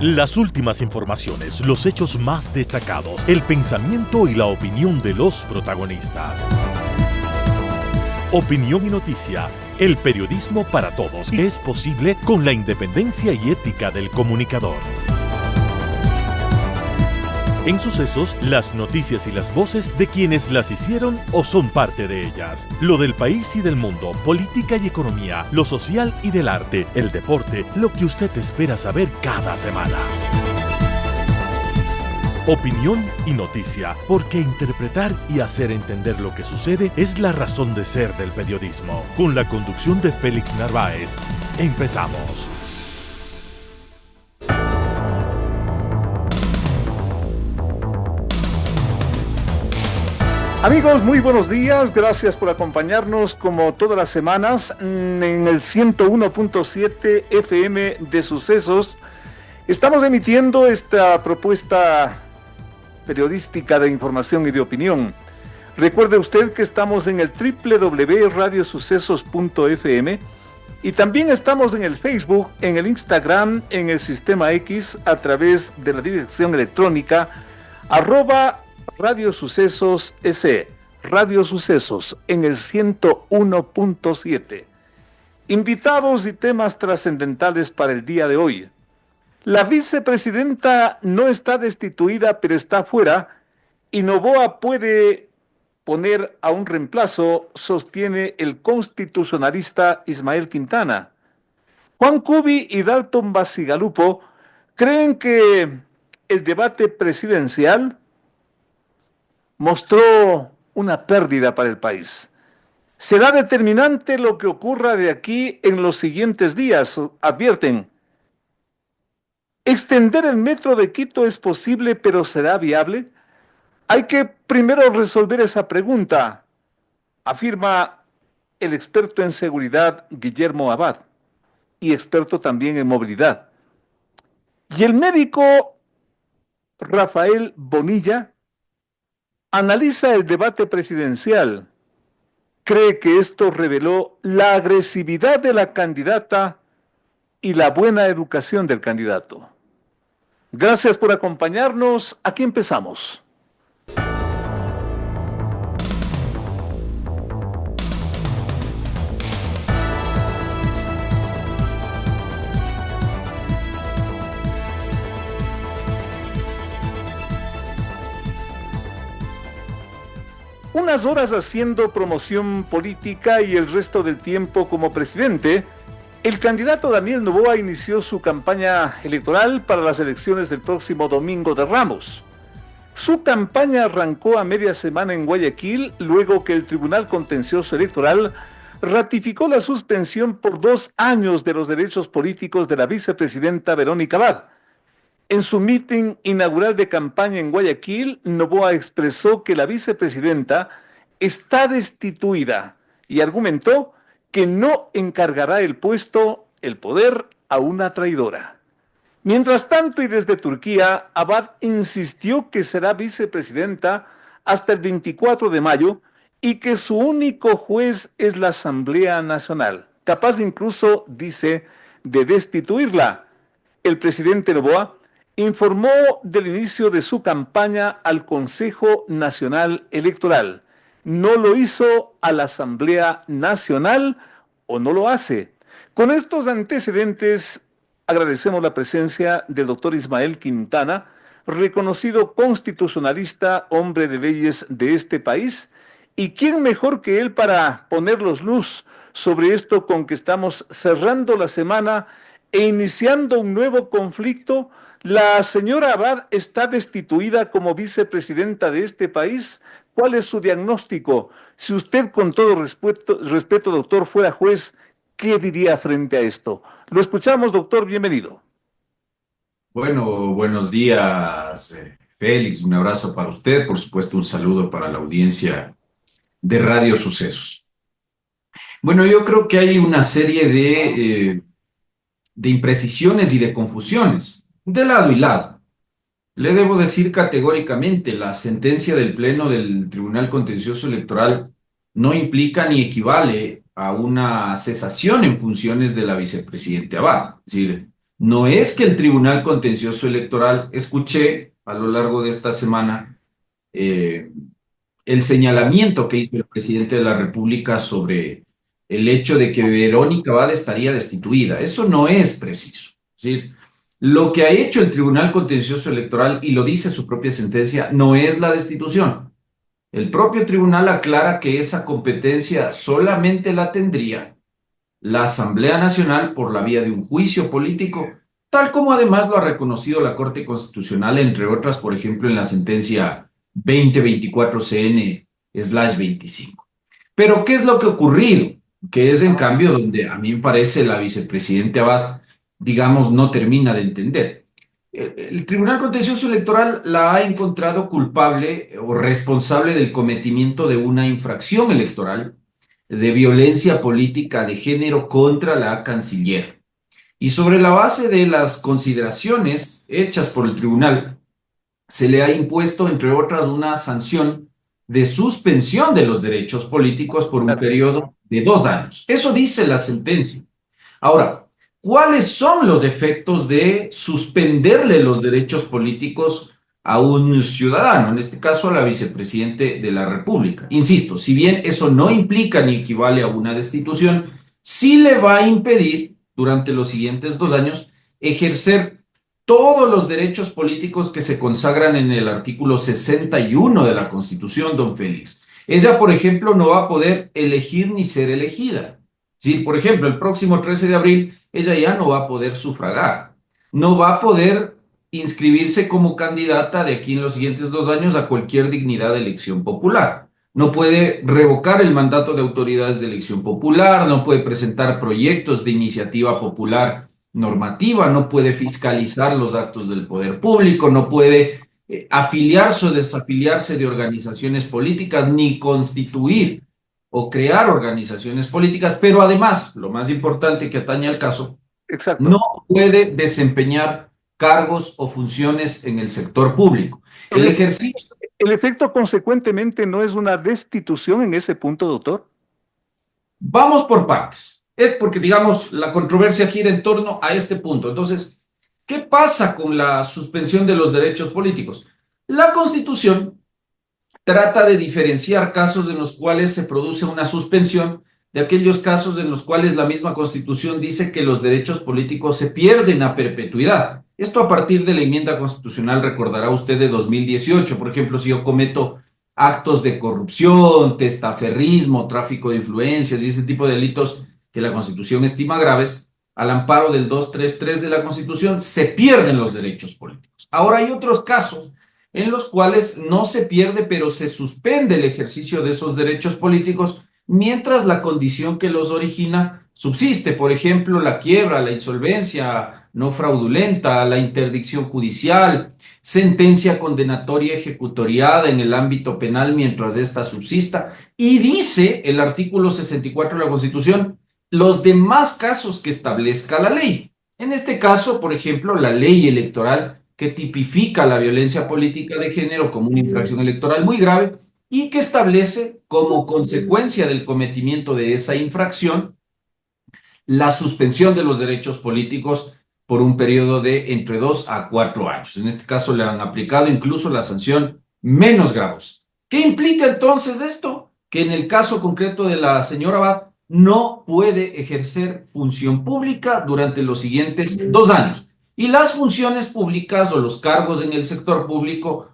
Las últimas informaciones, los hechos más destacados, el pensamiento y la opinión de los protagonistas. Opinión y noticia, el periodismo para todos, es posible con la independencia y ética del comunicador. En Sucesos, las noticias y las voces de quienes las hicieron o son parte de ellas. Lo del país y del mundo, política y economía, lo social y del arte, el deporte, lo que usted espera saber cada semana. Opinión y noticia, porque interpretar y hacer entender lo que sucede es la razón de ser del periodismo. Con la conducción de Félix Narváez, empezamos. Amigos, muy buenos días, gracias por acompañarnos como todas las semanas en el 101.7 FM de Sucesos. Estamos emitiendo esta propuesta periodística de información y de opinión. Recuerde usted que estamos en el www.radiosucesos.fm y también estamos en el Facebook, en el Instagram, en el Sistema X a través de la dirección electrónica @Radio Sucesos SE, Radio Sucesos en el 101.7. Invitados y temas trascendentales para el día de hoy. La vicepresidenta no está destituida, pero está fuera, y Noboa puede poner a un reemplazo, sostiene el constitucionalista Ismael Quintana. Juan Cubi y Dalton Bacigalupo creen que el debate presidencial mostró una pérdida para el país. Será determinante lo que ocurra de aquí en los siguientes días, advierten. ¿Extender el metro de Quito es posible, pero será viable? Hay que primero resolver esa pregunta, afirma el experto en seguridad Guillermo Abad, y experto también en movilidad. Y el médico Rafael Bonilla analiza el debate presidencial. Cree que esto reveló la agresividad de la candidata y la buena educación del candidato. Gracias por acompañarnos. Aquí empezamos. Unas horas haciendo promoción política y el resto del tiempo como presidente, el candidato Daniel Noboa inició su campaña electoral para las elecciones del próximo Domingo de Ramos. Su campaña arrancó a media semana en Guayaquil, luego que el Tribunal Contencioso Electoral ratificó la suspensión por 2 años de los derechos políticos de la vicepresidenta Verónica Abad. En su mitin inaugural de campaña en Guayaquil, Noboa expresó que la vicepresidenta está destituida y argumentó que no encargará el poder, a una traidora. Mientras tanto, y desde Turquía, Abad insistió que será vicepresidenta hasta el 24 de mayo y que su único juez es la Asamblea Nacional, capaz incluso, dice, de destituirla. El presidente Noboa informó del inicio de su campaña al Consejo Nacional Electoral. No lo hizo a la Asamblea Nacional o no lo hace. Con estos antecedentes, agradecemos la presencia del doctor Ismael Quintana, reconocido constitucionalista, hombre de leyes de este país, y quién mejor que él para ponerlos luz sobre esto con que estamos cerrando la semana e iniciando un nuevo conflicto. La señora Abad está destituida como vicepresidenta de este país. ¿Cuál es su diagnóstico? Si usted, con todo respeto, doctor, fuera juez, ¿qué diría frente a esto? Lo escuchamos, doctor, bienvenido. Bueno, buenos días, Félix, un abrazo para usted, por supuesto un saludo para la audiencia de Radio Sucesos. Bueno, yo creo que hay una serie de imprecisiones y de confusiones, de lado y lado. Le debo decir categóricamente, la sentencia del Pleno del Tribunal Contencioso Electoral no implica ni equivale a una cesación en funciones de la vicepresidenta Abad. Es decir, no es que el Tribunal Contencioso Electoral, escuché a lo largo de esta semana eh, el señalamiento que hizo el presidente de la República sobre el hecho de que Verónica Abad estaría destituida. Eso no es preciso. Es decir, lo que ha hecho el Tribunal Contencioso Electoral, y lo dice su propia sentencia, no es la destitución. El propio tribunal aclara que esa competencia solamente la tendría la Asamblea Nacional por la vía de un juicio político, tal como además lo ha reconocido la Corte Constitucional, entre otras, por ejemplo, en la sentencia 2024-CN/25. Pero, ¿qué es lo que ha ocurrido? Que es, en cambio, donde a mí me parece la vicepresidenta Abad, digamos, no termina de entender. El Tribunal Contencioso Electoral la ha encontrado culpable o responsable del cometimiento de una infracción electoral de violencia política de género contra la canciller. Y sobre la base de las consideraciones hechas por el tribunal, se le ha impuesto, entre otras, una sanción de suspensión de los derechos políticos por un periodo de 2 años. Eso dice la sentencia. Ahora, ¿cuáles son los efectos de suspenderle los derechos políticos a un ciudadano, en este caso a la vicepresidente de la República? Insisto, si bien eso no implica ni equivale a una destitución, sí le va a impedir durante los siguientes 2 años ejercer todos los derechos políticos que se consagran en el artículo 61 de la Constitución, don Félix. Ella, por ejemplo, no va a poder elegir ni ser elegida. Si, por ejemplo, el próximo 13 de abril, ella ya no va a poder sufragar, no va a poder inscribirse como candidata de aquí en los siguientes 2 años a cualquier dignidad de elección popular. No puede revocar el mandato de autoridades de elección popular, no puede presentar proyectos de iniciativa popular normativa, no puede fiscalizar los actos del poder público, no puede afiliarse o desafiliarse de organizaciones políticas, ni constituir o crear organizaciones políticas, pero además, lo más importante que atañe al caso, Exacto. no puede desempeñar cargos o funciones en el sector público. El ejercicio... ¿El efecto consecuentemente no es una destitución en ese punto, doctor? Vamos por partes. Es porque, digamos, la controversia gira en torno a este punto. Entonces, ¿qué pasa con la suspensión de los derechos políticos? La Constitución trata de diferenciar casos en los cuales se produce una suspensión de aquellos casos en los cuales la misma Constitución dice que los derechos políticos se pierden a perpetuidad. Esto a partir de la enmienda constitucional, recordará usted, de 2018. Por ejemplo, si yo cometo actos de corrupción, testaferrismo, tráfico de influencias y ese tipo de delitos que la Constitución estima graves, al amparo del 233 de la Constitución, se pierden los derechos políticos. Ahora hay otros casos en los cuales no se pierde, pero se suspende el ejercicio de esos derechos políticos mientras la condición que los origina subsiste. Por ejemplo, la quiebra, la insolvencia no fraudulenta, la interdicción judicial, sentencia condenatoria ejecutoriada en el ámbito penal mientras ésta subsista. Y dice el artículo 64 de la Constitución los demás casos que establezca la ley. En este caso, por ejemplo, la ley electoral que tipifica la violencia política de género como una infracción electoral muy grave y que establece como consecuencia del cometimiento de esa infracción la suspensión de los derechos políticos por un periodo de entre 2 a 4 años. En este caso le han aplicado incluso la sanción menos gravosa. ¿Qué implica entonces esto? Que en el caso concreto de la señora Abad no puede ejercer función pública durante los siguientes 2 años. Y las funciones públicas o los cargos en el sector público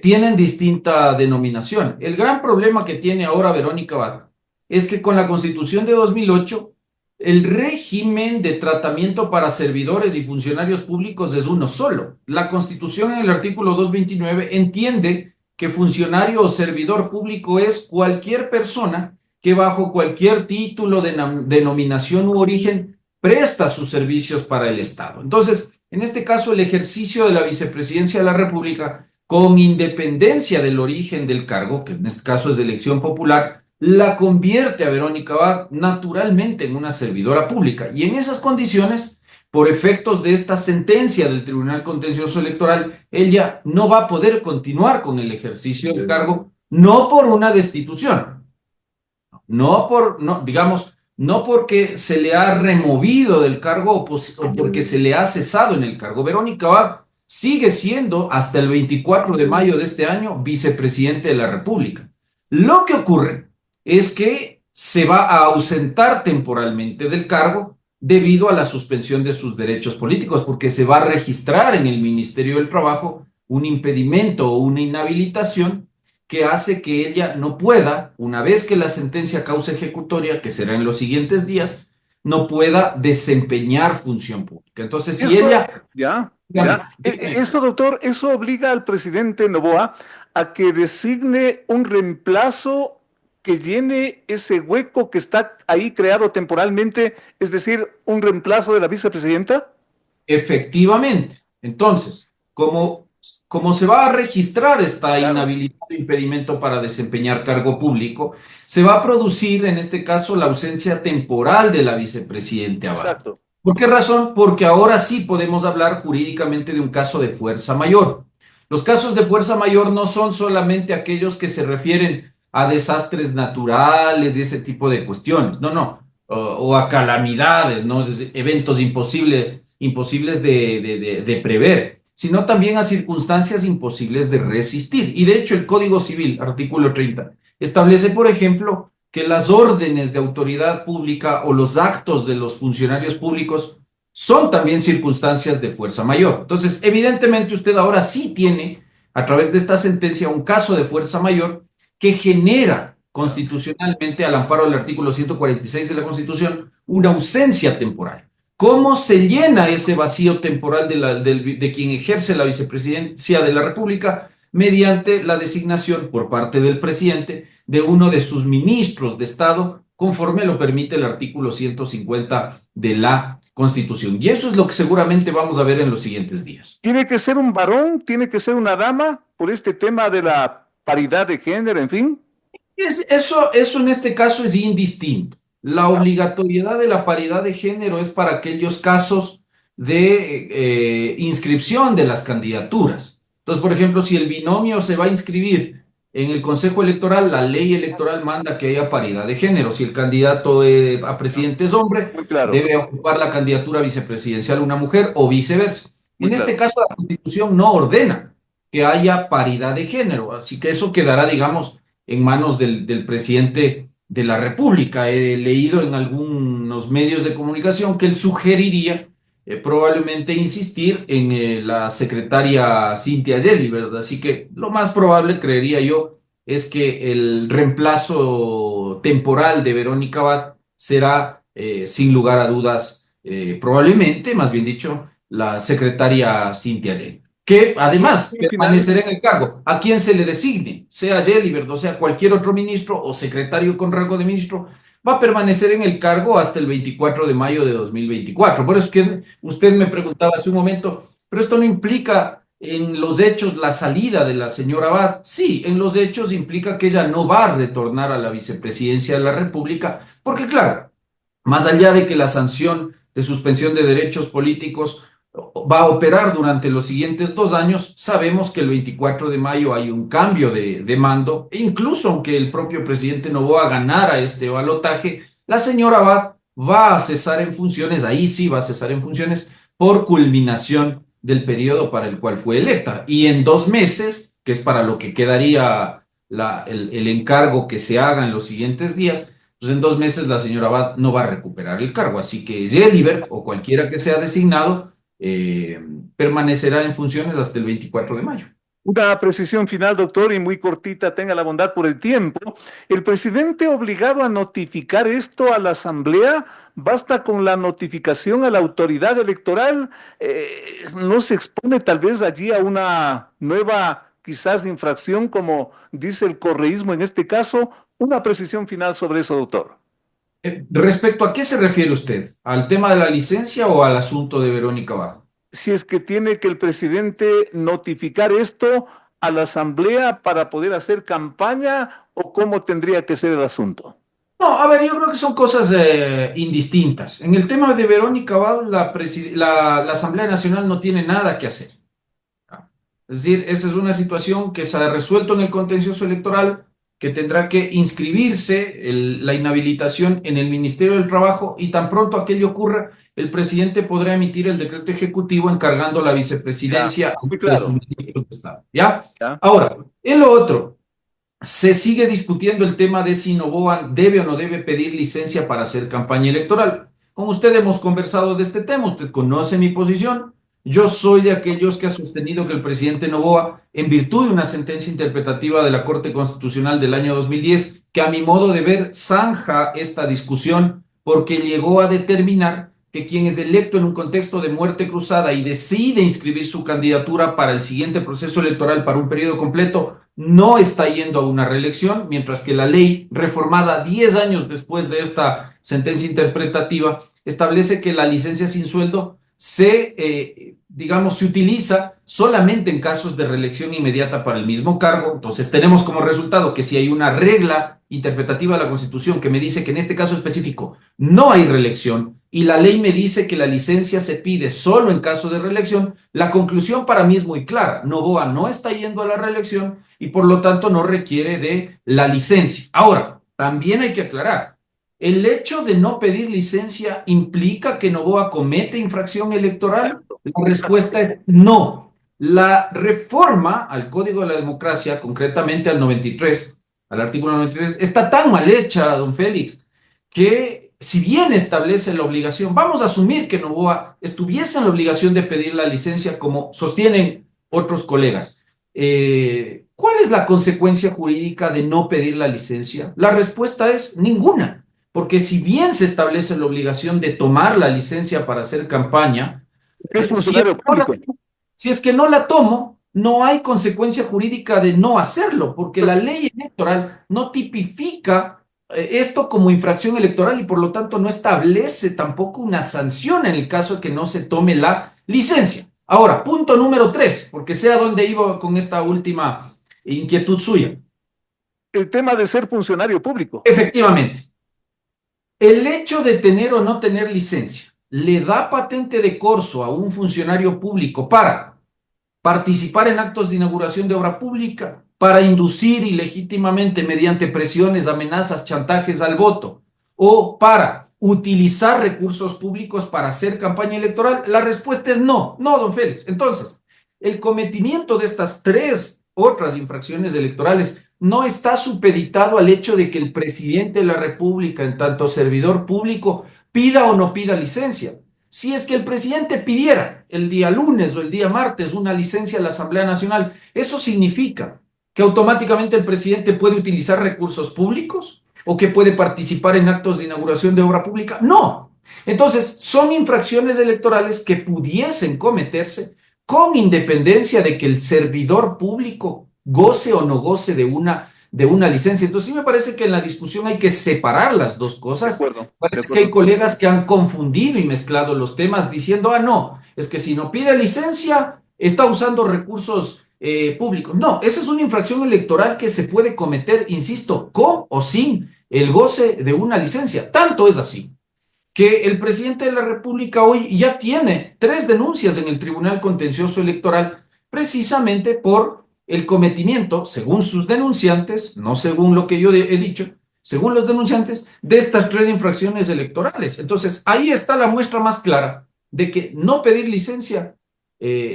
tienen distinta denominación. El gran problema que tiene ahora Verónica Abad es que con la Constitución de 2008 el régimen de tratamiento para servidores y funcionarios públicos es uno solo. La Constitución en el artículo 229 entiende que funcionario o servidor público es cualquier persona que bajo cualquier título, denominación u origen presta sus servicios para el Estado. Entonces, en este caso, el ejercicio de la vicepresidencia de la República, con independencia del origen del cargo, que en este caso es de elección popular, la convierte a Verónica Abad naturalmente en una servidora pública. Y en esas condiciones, por efectos de esta sentencia del Tribunal Contencioso Electoral, ella no va a poder continuar con el ejercicio del cargo, no por una destitución, no, digamos, no porque se le ha removido del cargo o porque se le ha cesado en el cargo. Verónica Abad sigue siendo hasta el 24 de mayo de este año vicepresidente de la República. Lo que ocurre es que se va a ausentar temporalmente del cargo debido a la suspensión de sus derechos políticos, porque se va a registrar en el Ministerio del Trabajo un impedimento o una inhabilitación que hace que ella no pueda, una vez que la sentencia causa ejecutoria, que será en los siguientes días, no pueda desempeñar función pública. Entonces, si Eso, ella, ya, dígame, ya. dígame, Eso, doctor, eso obliga al presidente Noboa a que designe un reemplazo que llene ese hueco que está ahí creado temporalmente, es decir, un reemplazo de la vicepresidenta. efectivamente. Entonces, como se va a registrar esta Claro, inhabilidad o impedimento para desempeñar cargo público, se va a producir en este caso la ausencia temporal de la vicepresidenta Abad. exacto. ¿Por qué razón? Porque ahora sí podemos hablar jurídicamente de un caso de fuerza mayor. Los casos de fuerza mayor no son solamente aquellos que se refieren a desastres naturales y ese tipo de cuestiones, no, no, o a calamidades, ¿no? Eventos imposibles de prever, sino también a circunstancias imposibles de resistir. Y de hecho el Código Civil, artículo 30, establece, por ejemplo, que las órdenes de autoridad pública o los actos de los funcionarios públicos son también circunstancias de fuerza mayor. Entonces, evidentemente usted ahora sí tiene, a través de esta sentencia, un caso de fuerza mayor que genera constitucionalmente, al amparo del artículo 146 de la Constitución, una ausencia temporal. ¿Cómo se llena ese vacío temporal de quien ejerce la vicepresidencia de la República? Mediante la designación por parte del presidente de uno de sus ministros de Estado, conforme lo permite el artículo 150 de la Constitución. Y eso es lo que seguramente vamos a ver en los siguientes días. Tiene que ser un varón, tiene que ser una dama por este tema de la paridad de género, en fin. Eso en este caso es indistinto. La Ya, obligatoriedad de la paridad de género es para aquellos casos de inscripción de las candidaturas. Entonces, por ejemplo, si el binomio se va a inscribir en el Consejo Electoral, la ley electoral manda que haya paridad de género. Si el candidato a ya, presidente es hombre, muy claro, debe ocupar la candidatura vicepresidencial una mujer o viceversa. muy En este claro. caso, la Constitución no ordena que haya paridad de género, así que eso quedará, digamos, en manos del presidente de la República. He leído en algunos medios de comunicación que él sugeriría probablemente insistir en la secretaria Cynthia Gelli, ¿verdad? Así que lo más probable, creería yo, es que el reemplazo temporal de Verónica Abad será, sin lugar a dudas, probablemente, más bien dicho, la secretaria Cynthia Gelli, que además Y final, permanecerá en el cargo, a quien se le designe, sea Gelibert o sea cualquier otro ministro o secretario con rango de ministro, va a permanecer en el cargo hasta el 24 de mayo de 2024. Por eso es que usted me preguntaba hace un momento, pero esto no implica en los hechos la salida de la señora Abad. Sí, en los hechos implica que ella no va a retornar a la vicepresidencia de la República, porque claro, más allá de que la sanción de suspensión de derechos políticos va a operar durante los siguientes 2 años, sabemos que el 24 de mayo hay un cambio de mando, e incluso aunque el propio presidente Noboa ganara este balotaje, la señora Abad va a cesar en funciones, ahí sí va a cesar en funciones, por culminación del periodo para el cual fue electa. Y en 2 meses, que es para lo que quedaría el encargo que se haga en los siguientes días, pues en 2 meses la señora Abad no va a recuperar el cargo. Así que Gelibert o cualquiera que sea designado eh, permanecerá en funciones hasta el 24 de mayo. una precisión final, doctor, y muy cortita, tenga la bondad por el tiempo. ¿El presidente obligado a notificar esto a la Asamblea? ¿Basta con la notificación a la autoridad electoral? ¿No se expone tal vez allí a una nueva, quizás, infracción, como dice el correísmo en este caso? Una precisión final sobre eso, doctor. Respecto a qué se refiere usted, ¿al tema de la licencia o al asunto de Verónica Abad? Si es que tiene que el presidente notificar esto a la Asamblea para poder hacer campaña o cómo tendría que ser el asunto. No, a ver, yo creo que son cosas indistintas. En el tema de Verónica Abad, la Asamblea Nacional no tiene nada que hacer. Es decir, esa es una situación que se ha resuelto en el contencioso electoral, que tendrá que inscribirse la inhabilitación en el Ministerio del Trabajo y tan pronto aquello ocurra, el presidente podrá emitir el decreto ejecutivo encargando la Ya, vicepresidencia muy de sus claro. ministros de Estado. ¿Ya? Ya. Ahora, en lo otro, se sigue discutiendo el tema de si Noboa debe o no debe pedir licencia para hacer campaña electoral. Con usted hemos conversado de este tema, usted conoce mi posición. Yo soy de aquellos que ha sostenido que el presidente Noboa, en virtud de una sentencia interpretativa de la Corte Constitucional del año 2010, que a mi modo de ver zanja esta discusión porque llegó a determinar que quien es electo en un contexto de muerte cruzada y decide inscribir su candidatura para el siguiente proceso electoral para un periodo completo, no está yendo a una reelección, mientras que la ley reformada 10 años después de esta sentencia interpretativa establece que la licencia sin sueldo se utiliza solamente en casos de reelección inmediata para el mismo cargo. Entonces tenemos como resultado que si hay una regla interpretativa de la Constitución que me dice que en este caso específico no hay reelección y la ley me dice que la licencia se pide solo en caso de reelección, la conclusión para mí es muy clara. Noboa no está yendo a la reelección y por lo tanto no requiere de la licencia. Ahora, también hay que aclarar, ¿el hecho de no pedir licencia implica que Noboa comete infracción electoral? Exacto. La respuesta es no. La reforma al Código de la Democracia, concretamente al 93, al artículo 93, está tan mal hecha, don Félix, que si bien establece la obligación, vamos a asumir que Noboa estuviese en la obligación de pedir la licencia como sostienen otros colegas. ¿Cuál es la consecuencia jurídica de no pedir la licencia? La respuesta es ninguna. Porque si bien se establece la obligación de tomar la licencia para hacer campaña, Es si es, funcionario público. si es que no la tomo, no hay consecuencia jurídica de no hacerlo, porque la ley electoral no tipifica esto como infracción electoral y por lo tanto no establece tampoco una sanción en el caso de que no se tome la licencia. Ahora, punto número 3, porque sé a dónde iba con esta última inquietud suya. El tema de ser funcionario público. Efectivamente. El hecho de tener o no tener licencia le da patente de corso a un funcionario público para participar en actos de inauguración de obra pública, para inducir ilegítimamente mediante presiones, amenazas, chantajes al voto, o para utilizar recursos públicos para hacer campaña electoral. La respuesta es no, no, don Félix. Entonces, el cometimiento de estas 3 otras infracciones electorales no está supeditado al hecho de que el presidente de la República, en tanto servidor público, pida o no pida licencia. Si es que el presidente pidiera el día lunes o el día martes una licencia a la Asamblea Nacional, ¿eso significa que automáticamente el presidente puede utilizar recursos públicos o que puede participar en actos de inauguración de obra pública? No. Entonces, son infracciones electorales que pudiesen cometerse con independencia de que el servidor público goce o no goce de una licencia. Entonces, sí me parece que en la discusión hay que separar las dos De cosas. acuerdo. Parece que hay colegas que han confundido y mezclado los temas diciendo, no, es que si no pide licencia, está usando recursos públicos. No, esa es una infracción electoral que se puede cometer, insisto, con o sin el goce de una licencia. Tanto es así que el presidente de la República hoy ya tiene 3 denuncias en el Tribunal Contencioso Electoral precisamente por el cometimiento, según sus denunciantes, no según lo que yo he dicho, según los denunciantes, de estas 3 infracciones electorales. Entonces, ahí está la muestra más clara de que no pedir licencia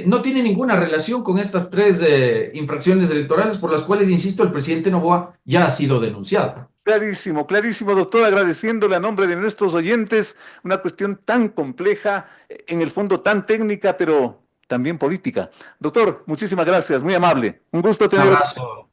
no tiene ninguna relación con estas 3 infracciones electorales por las cuales, insisto, el presidente Noboa ya ha sido denunciado. Clarísimo, clarísimo, doctor, agradeciéndole a nombre de nuestros oyentes una cuestión tan compleja, en el fondo tan técnica, pero también política. Doctor, muchísimas gracias, muy amable. Un gusto Un tenerlo. abrazo.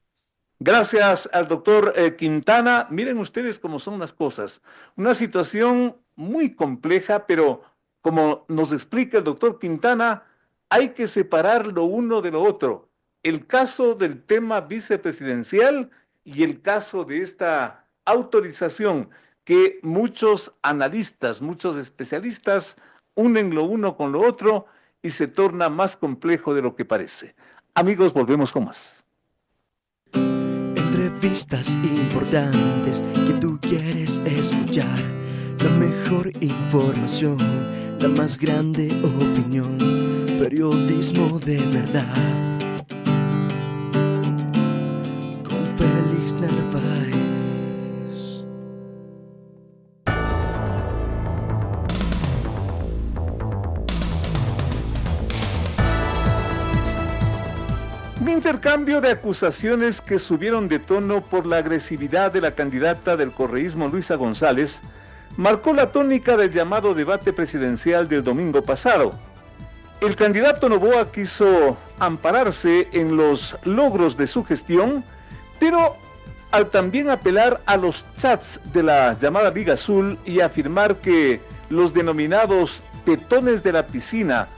Gracias al doctor Quintana. Miren ustedes cómo son las cosas. Una situación muy compleja, pero como nos explica el doctor Quintana, hay que separar lo uno de lo otro. El caso del tema vicepresidencial y el caso de esta autorización que muchos analistas, muchos especialistas unen lo uno con lo otro y se torna más complejo de lo que parece. Amigos, volvemos con más. Entrevistas importantes que tú quieres escuchar, la mejor información, la más grande opinión, periodismo de verdad. Con Félix Narváez. Un intercambio de acusaciones que subieron de tono por la agresividad de la candidata del correísmo Luisa González marcó la tónica del llamado debate presidencial del domingo pasado. El candidato Noboa quiso ampararse en los logros de su gestión, pero al también apelar a los chats de la llamada Liga Azul y afirmar que los denominados tetones de la piscina,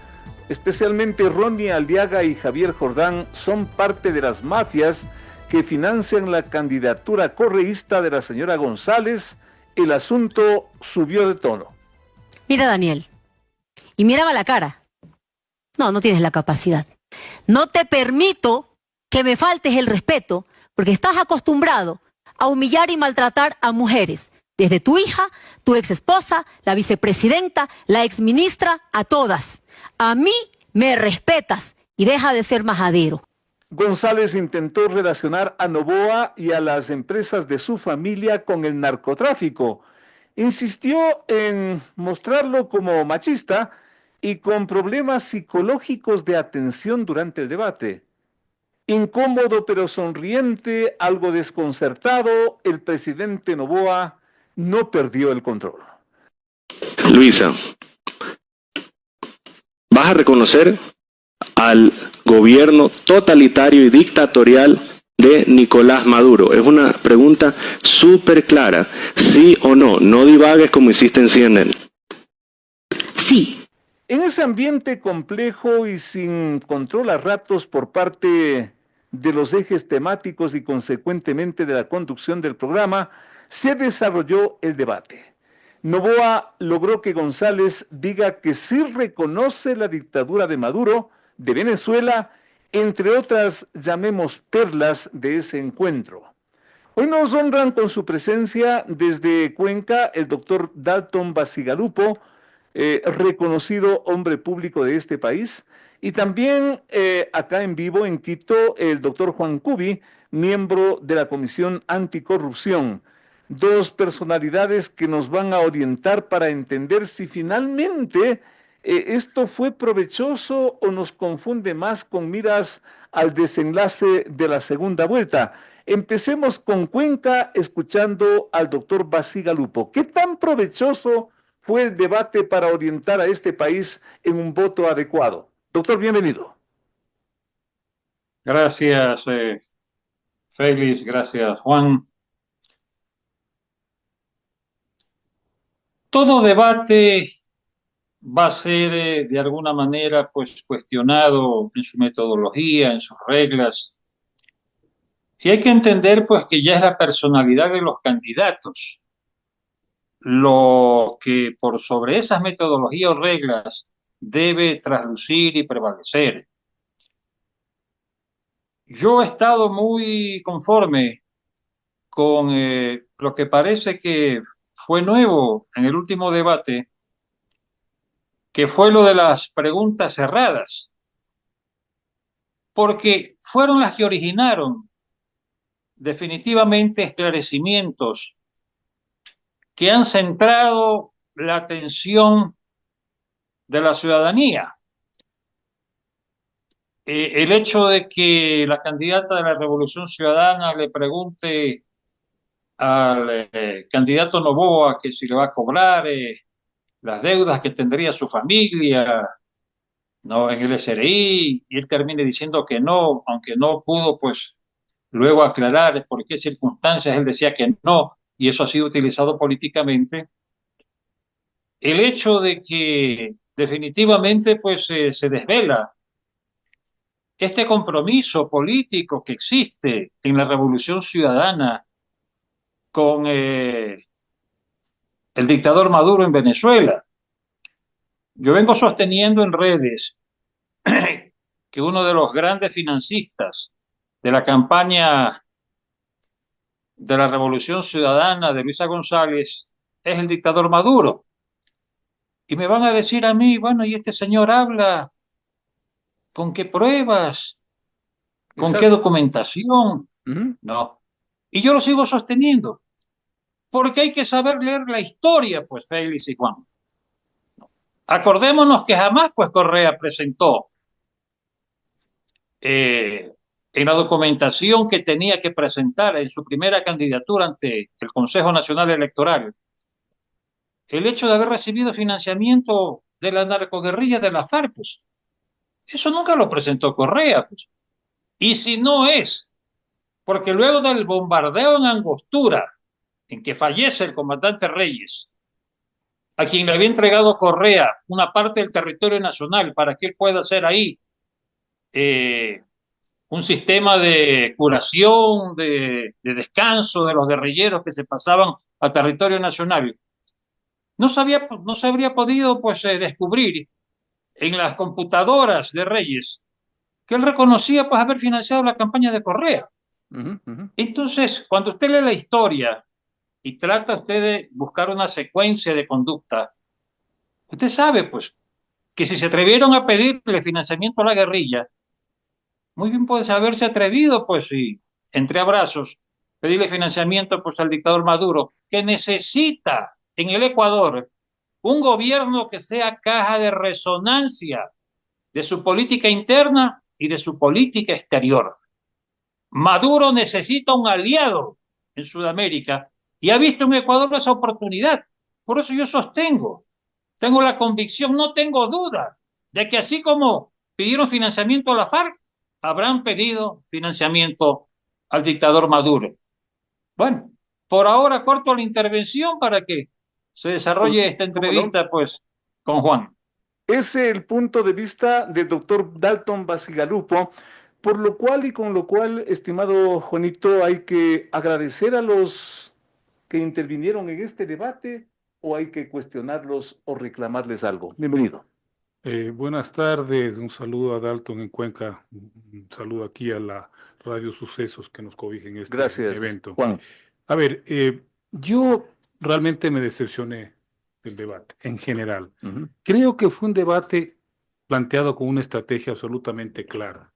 especialmente Ronnie Aliaga y Javier Jordán, son parte de las mafias que financian la candidatura correísta de la señora González, el asunto subió de tono. Mira, Daniel, y mírame a la cara. No tienes la capacidad. No te permito que me faltes el respeto, porque estás acostumbrado a humillar y maltratar a mujeres, desde tu hija, tu ex esposa, la vicepresidenta, la exministra, a todas. A mí me respetas y deja de ser majadero. González intentó relacionar a Noboa y a las empresas de su familia con el narcotráfico. Insistió en mostrarlo como machista y con problemas psicológicos de atención durante el debate. Incómodo pero sonriente, algo desconcertado, el presidente Noboa no perdió el control. Luisa, ¿vas a reconocer al gobierno totalitario y dictatorial de Nicolás Maduro? Es una pregunta súper clara, ¿sí o no? No divagues como hiciste en CNN. Sí. En ese ambiente complejo y sin control a ratos por parte de los ejes temáticos y consecuentemente de la conducción del programa, se desarrolló el debate. Noboa logró que González diga que sí reconoce la dictadura de Maduro, de Venezuela, entre otras, llamemos perlas de ese encuentro. Hoy nos honran con su presencia desde Cuenca el doctor Dalton Bacigalupo, reconocido hombre público de este país, y también acá en vivo en Quito el doctor Juan Cubi, miembro de la Comisión Anticorrupción. Dos personalidades que nos van a orientar para entender si finalmente esto fue provechoso o nos confunde más con miras al desenlace de la segunda vuelta. Empecemos con Cuenca escuchando al doctor Bacigalupo. ¿Qué tan provechoso fue el debate para orientar a este país en un voto adecuado? Doctor, bienvenido. Gracias, Félix, gracias, Juan. Todo debate va a ser de alguna manera pues cuestionado en su metodología, en sus reglas. Y hay que entender pues que ya es la personalidad de los candidatos lo que por sobre esas metodologías o reglas debe traslucir y prevalecer. Yo he estado muy conforme con lo que parece que fue nuevo en el último debate, que fue lo de las preguntas cerradas, porque fueron las que originaron definitivamente esclarecimientos que han centrado la atención de la ciudadanía. El hecho de que la candidata de la Revolución Ciudadana le pregunte al candidato Noboa que si le va a cobrar las deudas que tendría su familia, ¿no?, en el SRI, y él termine diciendo que no, aunque no pudo pues luego aclarar por qué circunstancias él decía que no, y eso ha sido utilizado políticamente. El hecho de que definitivamente pues se desvela este compromiso político que existe en la Revolución Ciudadana con el dictador Maduro en Venezuela. Yo vengo sosteniendo en redes que uno de los grandes financistas de la campaña de la Revolución Ciudadana de Luisa González es el dictador Maduro. Y me van a decir a mí, bueno, ¿y este señor habla? ¿Con qué pruebas? ¿Con Exacto. qué documentación? No. Y yo lo sigo sosteniendo. Porque hay que saber leer la historia, pues, Félix y Juan. Acordémonos que jamás, pues, Correa presentó en la documentación que tenía que presentar en su primera candidatura ante el Consejo Nacional Electoral, el hecho de haber recibido financiamiento de la narcoguerrilla de la FARC, pues, eso nunca lo presentó Correa, pues. Y si no es, porque luego del bombardeo en Angostura, en que fallece el comandante Reyes, a quien le había entregado Correa una parte del territorio nacional para que él pueda hacer ahí eh, un sistema de curación, de descanso de los guerrilleros que se pasaban a territorio nacional, no se habría podido pues, descubrir en las computadoras de Reyes que él reconocía pues, haber financiado la campaña de Correa. Entonces, cuando usted lee la historia y trata usted de buscar una secuencia de conducta, usted sabe pues que si se atrevieron a pedirle financiamiento a la guerrilla, muy bien puede haberse atrevido pues y entre abrazos pedirle financiamiento pues al dictador Maduro, que necesita en el Ecuador un gobierno que sea caja de resonancia de su política interna y de su política exterior. Maduro necesita un aliado en Sudamérica y ha visto en Ecuador esa oportunidad. Por eso yo sostengo, tengo la convicción, no tengo duda, de que así como pidieron financiamiento a la FARC, habrán pedido financiamiento al dictador Maduro. Bueno, por ahora corto la intervención para que se desarrolle esta entrevista pues con Juan. Es el punto de vista del doctor Dalton Bacigalupo, por lo cual y con lo cual, estimado Juanito, hay que agradecer a los que intervinieron en este debate o hay que cuestionarlos o reclamarles algo. Bienvenido. Buenas tardes, un saludo a Dalton en Cuenca, un saludo aquí a la Radio Sucesos que nos cobija en este Gracias, evento. Juan. A ver, yo realmente me decepcioné del debate en general. Creo que fue un debate planteado con una estrategia absolutamente clara,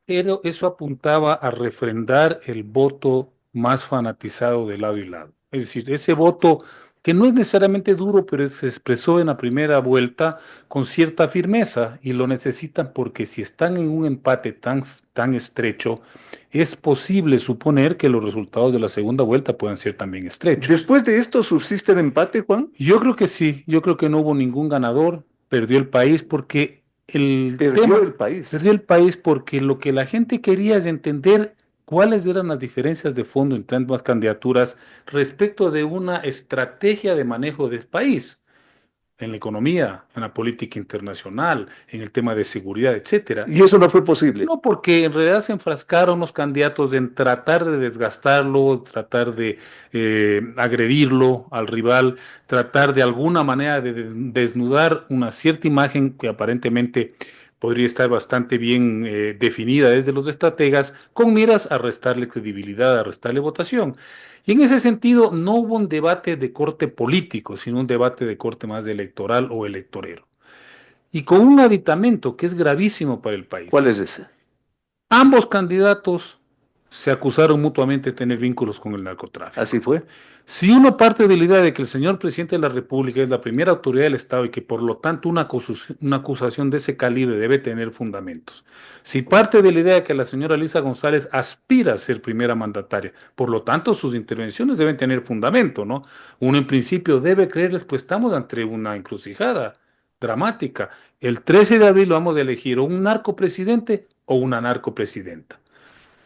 pero eso apuntaba a refrendar el voto más fanatizado de lado y lado. Es decir, ese voto que no es necesariamente duro, pero se expresó en la primera vuelta con cierta firmeza y lo necesitan porque si están en un empate tan estrecho, es posible suponer que los resultados de la segunda vuelta puedan ser también estrechos. ¿Después de esto subsiste el empate, Juan? Yo creo que sí, yo creo que no hubo ningún ganador, perdió el país porque perdió el país porque lo que la gente quería es entender cuáles eran las diferencias de fondo entre ambas candidaturas respecto de una estrategia de manejo del país, en la economía, en la política internacional, en el tema de seguridad, etcétera. Y eso no fue posible. No, porque en realidad se enfrascaron los candidatos en tratar de desgastarlo, tratar de agredirlo al rival, tratar de alguna manera de desnudar una cierta imagen que aparentemente podría estar bastante bien definida desde los estrategas, con miras a restarle credibilidad, a restarle votación. Y en ese sentido no hubo un debate de corte político, sino un debate de corte más electoral o electorero. Y con un aditamento que es gravísimo para el país. ¿Cuál es ese? Ambos candidatos se acusaron mutuamente de tener vínculos con el narcotráfico. Así fue. Si uno parte de la idea de que el señor presidente de la República es la primera autoridad del Estado y que por lo tanto una acusación de ese calibre debe tener fundamentos, si parte de la idea de que la señora Elisa González aspira a ser primera mandataria, por lo tanto sus intervenciones deben tener fundamento, ¿no? Uno en principio debe creerles, pues estamos ante una encrucijada dramática. El 13 de abril vamos a elegir o un narcopresidente o una narcopresidenta.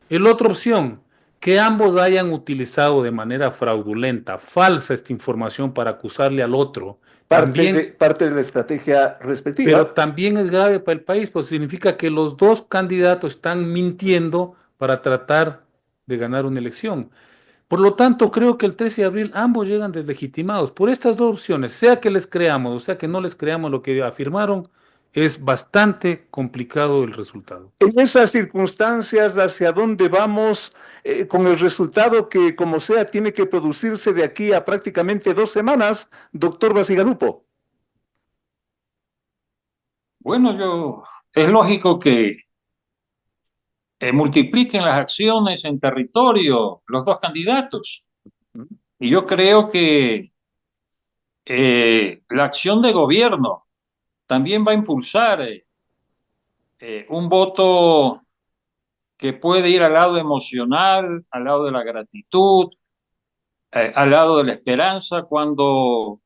La otra opción, que ambos hayan utilizado de manera fraudulenta, falsa esta información para acusarle al otro. Parte de la estrategia respectiva. Pero también es grave para el país, pues significa que los dos candidatos están mintiendo para tratar de ganar una elección. Por lo tanto, creo que el 13 de abril ambos llegan deslegitimados. Por estas dos opciones, sea que les creamos o sea que no les creamos lo que afirmaron, es bastante complicado el resultado. En esas circunstancias, ¿hacia dónde vamos con el resultado que, como sea, tiene que producirse de aquí a prácticamente 2 semanas, doctor Bacigalupo? Bueno, es lógico que multipliquen las acciones en territorio los dos candidatos. Y yo creo que la acción de gobierno también va a impulsar un voto que puede ir al lado emocional, al lado de la gratitud, al lado de la esperanza, cuando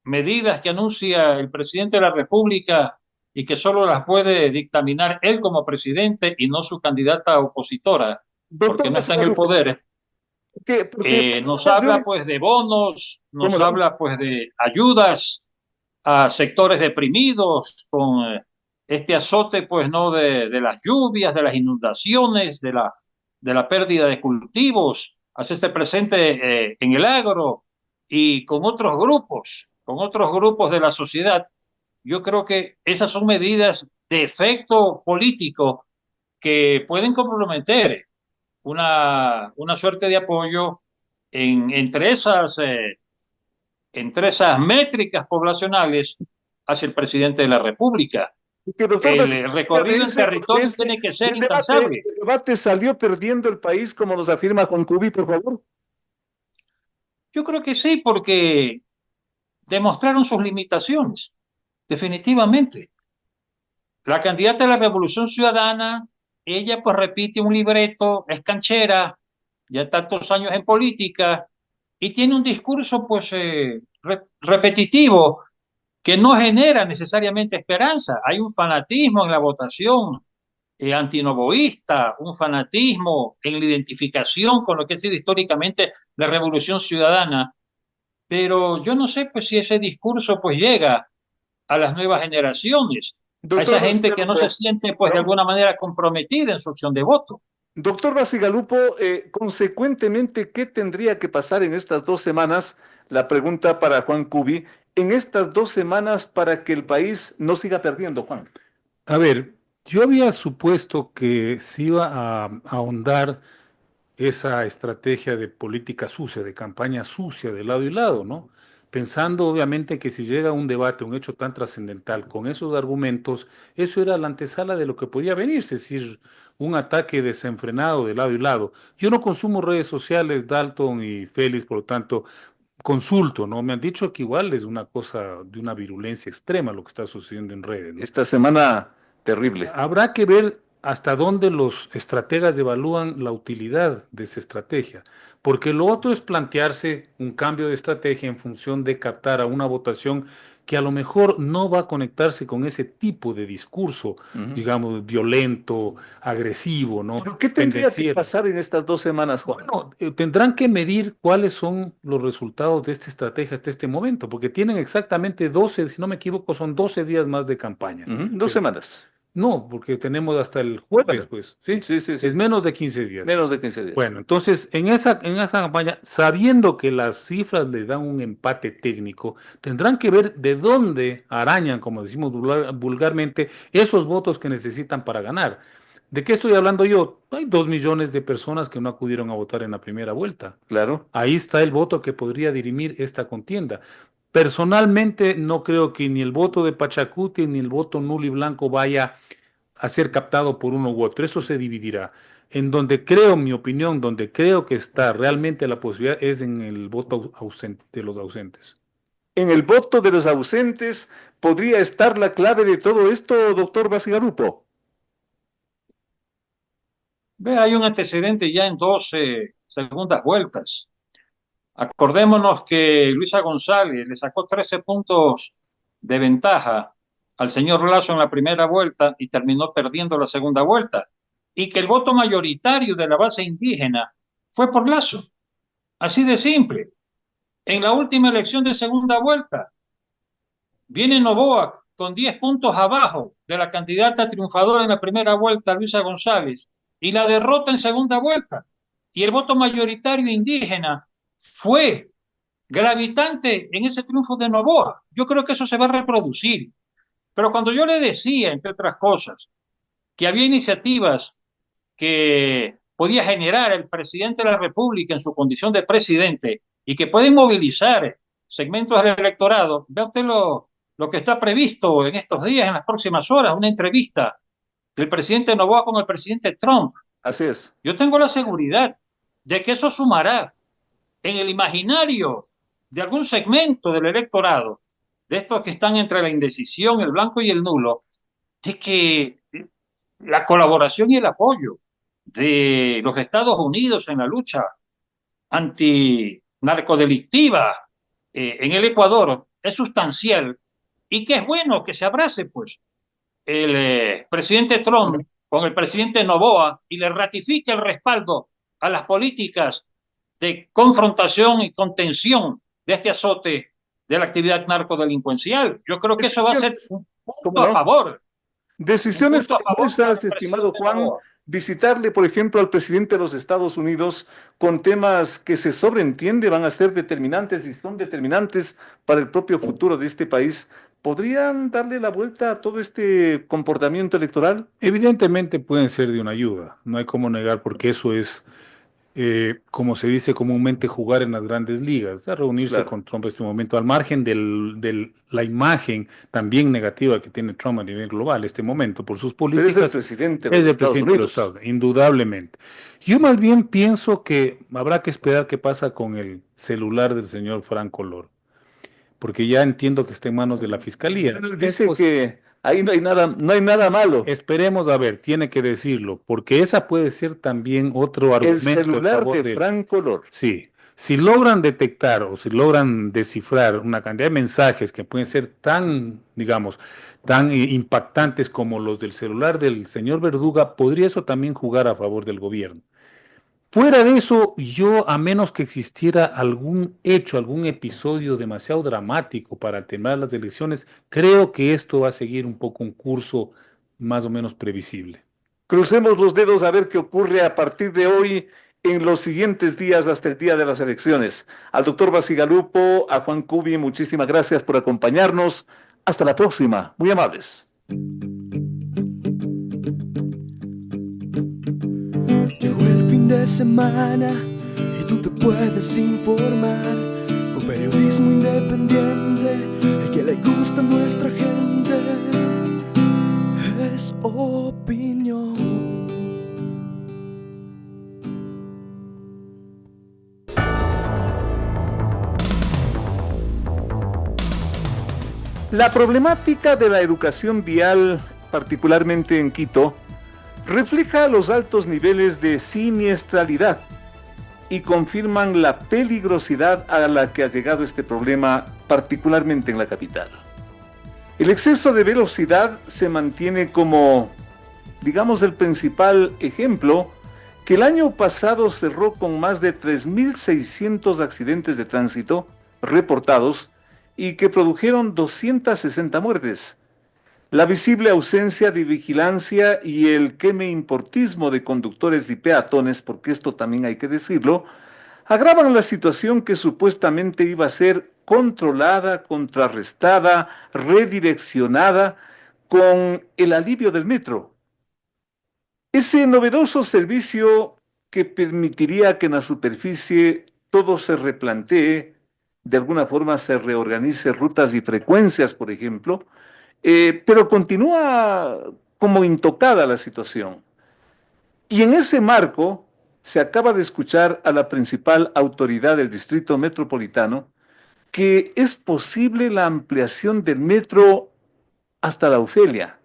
medidas que anuncia el presidente de la República y que solo las puede dictaminar él como presidente y no su candidata opositora, Doctor porque no está en el Basigalupo, poder, porque nos habla pues de bonos, ¿cómo nos no? habla pues de ayudas a sectores deprimidos con este azote pues no de las lluvias, de las inundaciones, de la pérdida de cultivos, hace este presente en el agro y con otros grupos de la sociedad. Yo creo que esas son medidas de efecto político que pueden comprometer una suerte de apoyo entre esas métricas poblacionales hacia el presidente de la República. Porque, doctor El Basigalupo, recorrido en territorio tiene que ser incansable. el debate salió perdiendo el país, como nos afirma Juan Cubi, por favor. Yo creo que sí, porque demostraron sus limitaciones, definitivamente. La candidata de la Revolución Ciudadana, ella pues repite un libreto, es canchera, ya tantos años en política, y tiene un discurso pues repetitivo que no genera necesariamente esperanza. Hay un fanatismo en la votación antinovoísta, un fanatismo en la identificación con lo que ha sido históricamente la Revolución Ciudadana, pero yo no sé pues si ese discurso pues llega a las nuevas generaciones, a Doctor esa gente que no se Basigalupo, siente pues de ¿no? alguna manera comprometida en su opción de voto. Doctor Basigalupo, consecuentemente, ¿qué tendría que pasar en estas 2 semanas? La pregunta para Juan Cubi, en estas 2 semanas para que el país no siga perdiendo, Juan. A ver, yo había supuesto que se iba a ahondar esa estrategia de política sucia, de campaña sucia de lado y lado, ¿no? Pensando obviamente que si llega un debate, un hecho tan trascendental con esos argumentos, eso era la antesala de lo que podía venir, es decir, un ataque desenfrenado de lado y lado. Yo no consumo redes sociales, Dalton y Félix, por lo tanto, consulto, ¿no? Me han dicho que igual es una cosa de una virulencia extrema lo que está sucediendo en redes, ¿no? Esta semana terrible. Habrá que ver hasta dónde los estrategas evalúan la utilidad de esa estrategia, porque lo otro es plantearse un cambio de estrategia en función de captar a una votación que a lo mejor no va a conectarse con ese tipo de discurso, digamos, violento, agresivo, ¿no? ¿Pero qué tendría que Pendenciero. pasar en estas 2 semanas, Juan? Bueno, tendrán que medir cuáles son los resultados de esta estrategia hasta este momento, porque tienen exactamente 12, si no me equivoco, son 12 días más de campaña. 2 semanas. No, porque tenemos hasta el jueves, Bueno, pues, ¿sí? sí, sí, sí. Es menos de 15 días. Menos de 15 días. Bueno, entonces, en esa campaña, sabiendo que las cifras le dan un empate técnico, tendrán que ver de dónde arañan, como decimos vulgarmente, esos votos que necesitan para ganar. ¿De qué estoy hablando yo? Hay 2 millones de personas que no acudieron a votar en la primera vuelta. Claro. Ahí está el voto que podría dirimir esta contienda. Personalmente, no creo que ni el voto de Pachacuti ni el voto nulo y blanco vaya a ser captado por uno u otro. Eso se dividirá. En donde creo, mi opinión, donde creo que está realmente la posibilidad es en el voto ausente, de los ausentes. En el voto de los ausentes podría estar la clave de todo esto, doctor Basigalupo. Ve, hay un antecedente ya en 12 segundas vueltas. Acordémonos que Luisa González le sacó 13 puntos de ventaja al señor Lazo en la primera vuelta y terminó perdiendo la segunda vuelta. Y que el voto mayoritario de la base indígena fue por Lazo. Así de simple. En la última elección de segunda vuelta, viene Noboa con 10 puntos abajo de la candidata triunfadora en la primera vuelta, Luisa González, y la derrota en segunda vuelta. Y el voto mayoritario indígena fue gravitante en ese triunfo de Noboa. Yo creo que eso se va a reproducir. Pero cuando yo le decía, entre otras cosas, que había iniciativas que podía generar el presidente de la República en su condición de presidente y que pueden movilizar segmentos del electorado, vea usted lo que está previsto en estos días, en las próximas horas, una entrevista del presidente Noboa con el presidente Trump. Así es. Yo tengo la seguridad de que eso sumará en el imaginario de algún segmento del electorado, de estos que están entre la indecisión, el blanco y el nulo, de que la colaboración y el apoyo de los Estados Unidos en la lucha antinarcodelictiva en el Ecuador es sustancial y que es bueno que se abrace, pues, el presidente Trump con el presidente Noboa y le ratifique el respaldo a las políticas de confrontación y contención de este azote de la actividad narcodelincuencial. Yo creo que eso va a ser un punto a favor. Decisiones Un punto a favor como esas, para el estimado presidente Juan, Noboa. visitarle, por ejemplo, al presidente de los Estados Unidos con temas que se sobreentiende van a ser determinantes y son determinantes para el propio futuro de este país, ¿podrían darle la vuelta a todo este comportamiento electoral? Evidentemente pueden ser de una ayuda, no hay cómo negar porque eso es, como se dice comúnmente, jugar en las grandes ligas, a reunirse Claro. con Trump en este momento, al margen de la imagen también negativa que tiene Trump a nivel global este momento por sus Pero es el políticas. presidente de Es los el Estados presidente de los Unidos. Estados Unidos, indudablemente. Yo más bien pienso que habrá que esperar qué pasa con el celular del señor Franco Loro, porque ya entiendo que está en manos de la fiscalía. Dice que ahí no hay nada malo. Esperemos a ver, tiene que decirlo, porque esa puede ser también otro El argumento en celular favor de Franco Loro. Sí, si logran detectar o si logran descifrar una cantidad de mensajes que pueden ser tan, digamos, tan impactantes como los del celular del señor Verduga, podría eso también jugar a favor del gobierno. Fuera de eso, yo, a menos que existiera algún hecho, algún episodio demasiado dramático para alternar las elecciones, creo que esto va a seguir un poco un curso más o menos previsible. Crucemos los dedos a ver qué ocurre a partir de hoy en los siguientes días hasta el día de las elecciones. Al doctor Basigalupo, a Juan Cubi, muchísimas gracias por acompañarnos. Hasta la próxima. Muy amables. Llegó el fin de semana y tú te puedes informar con periodismo independiente, el que le gusta a nuestra gente es opinión. La problemática de la educación vial, particularmente en Quito, refleja los altos niveles de siniestralidad y confirman la peligrosidad a la que ha llegado este problema, particularmente en la capital. El exceso de velocidad se mantiene como, digamos, el principal ejemplo, que el año pasado cerró con más de 3.600 accidentes de tránsito reportados y que produjeron 260 muertes. La visible ausencia de vigilancia y el queme-importismo de conductores y peatones, porque esto también hay que decirlo, agravan la situación que supuestamente iba a ser controlada, contrarrestada, redireccionada con el alivio del metro. Ese novedoso servicio que permitiría que en la superficie todo se replantee, de alguna forma se reorganice rutas y frecuencias, por ejemplo, pero continúa como intocada la situación. Y en ese marco se acaba de escuchar a la principal autoridad del Distrito Metropolitano que es posible la ampliación del metro hasta la Ofelia,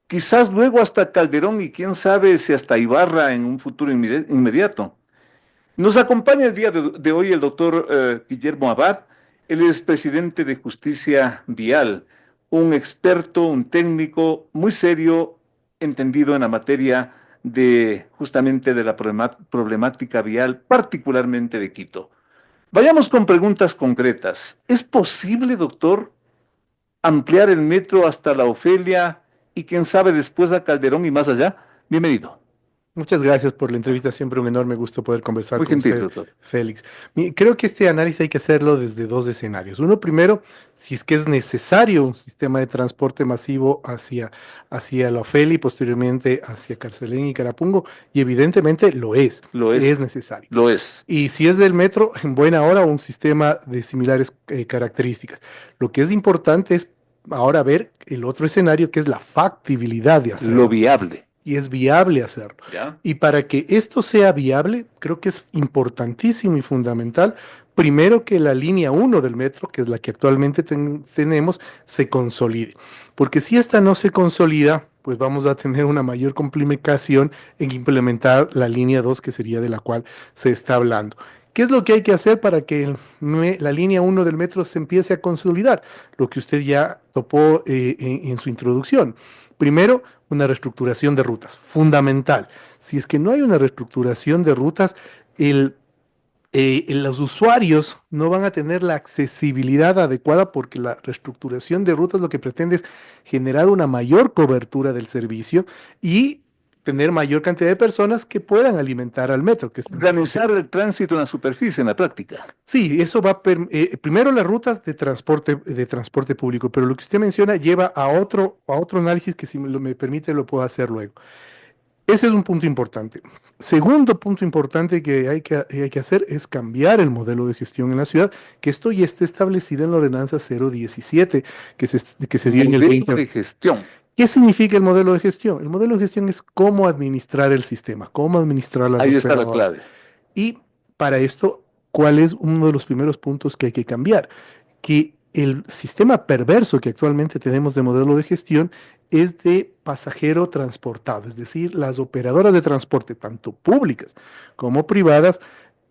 quizás luego hasta Calderón y quién sabe si hasta Ibarra en un futuro inmediato. Nos acompaña el día de hoy el doctor Guillermo Abad, él es presidente de Justicia Vial, un experto, un técnico muy serio, entendido en la materia de justamente de la problemática vial, particularmente de Quito. Vayamos con preguntas concretas. ¿Es posible, doctor, ampliar el metro hasta la Ofelia y quién sabe después a Calderón y más allá? Bienvenido. Muchas gracias por la entrevista, siempre un enorme gusto poder conversar Muy con gentil, usted, doctor. Félix. Creo que este análisis hay que hacerlo desde dos escenarios. Uno, primero, si es que es necesario un sistema de transporte masivo hacia la Ofelia y posteriormente hacia Carcelén y Carapungo, y evidentemente lo es necesario. Lo es. Y si es del metro, en buena hora, un sistema de similares características. Lo que es importante es ahora ver el otro escenario, que es la factibilidad de hacerlo. Lo viable. Y es viable hacerlo. ¿Ya? Y para que esto sea viable, creo que es importantísimo y fundamental, primero que la línea 1 del metro, que es la que actualmente tenemos, se consolide. Porque si esta no se consolida, pues vamos a tener una mayor complicación en implementar la línea 2, que sería de la cual se está hablando. ¿Qué es lo que hay que hacer para que la línea 1 del metro se empiece a consolidar? Lo que usted ya topó en su introducción. Primero, una reestructuración de rutas, fundamental. Si es que no hay una reestructuración de rutas, los usuarios no van a tener la accesibilidad adecuada, porque la reestructuración de rutas lo que pretende es generar una mayor cobertura del servicio y tener mayor cantidad de personas que puedan alimentar al metro. Organizar el tránsito en la superficie, en la práctica. Sí, eso va primero las rutas de transporte público, pero lo que usted menciona lleva a otro análisis que, si me permite, lo puedo hacer luego. Ese es un punto importante. Segundo punto importante que hay que hacer es cambiar el modelo de gestión en la ciudad, que esto ya está establecido en la ordenanza 017, que se dio en el 20. De gestión. ¿Qué significa el modelo de gestión? El modelo de gestión es cómo administrar el sistema, cómo administrar las Ahí está la operadoras. clave. Y para esto, ¿cuál es uno de los primeros puntos que hay que cambiar? Que el sistema perverso que actualmente tenemos de modelo de gestión es de pasajero transportado, es decir, las operadoras de transporte, tanto públicas como privadas,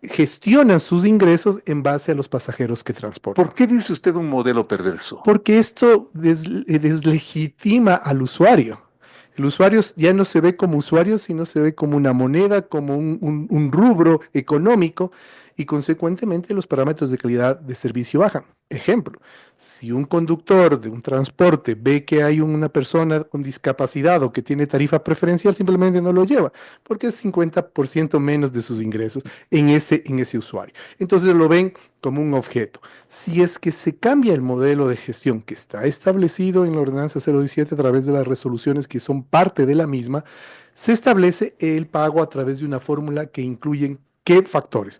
gestionan sus ingresos en base a los pasajeros que transportan. ¿Por qué dice usted un modelo perverso? Porque esto deslegitima al usuario. El usuario ya no se ve como usuario, sino se ve como una moneda, como un rubro económico, y consecuentemente los parámetros de calidad de servicio bajan. Ejemplo, si un conductor de un transporte ve que hay una persona con discapacidad o que tiene tarifa preferencial, simplemente no lo lleva, porque es 50% menos de sus ingresos en ese usuario. Entonces lo ven como un objeto. Si es que se cambia el modelo de gestión que está establecido en la ordenanza 017 a través de las resoluciones que son parte de la misma, se establece el pago a través de una fórmula que incluyen ¿qué factores?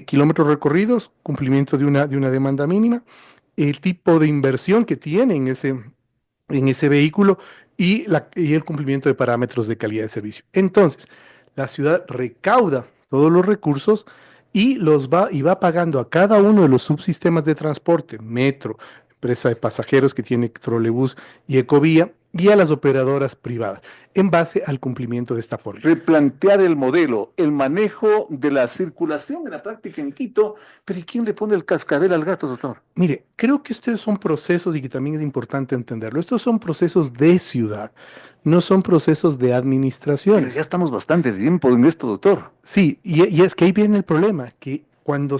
Kilómetros recorridos, cumplimiento de una demanda mínima, el tipo de inversión que tiene en ese vehículo y el cumplimiento de parámetros de calidad de servicio. Entonces, la ciudad recauda todos los recursos y va pagando a cada uno de los subsistemas de transporte, metro, empresa de pasajeros que tiene trolebús y ecovía, y a las operadoras privadas, en base al cumplimiento de esta fórmula. Replantear el modelo, el manejo de la circulación en la práctica en Quito, pero ¿y quién le pone el cascabel al gato, doctor? Mire, creo que estos son procesos, y que también es importante entenderlo, estos son procesos de ciudad, no son procesos de administración. Pero ya estamos bastante tiempo en esto, doctor. Sí, y es que ahí viene el problema, que cuando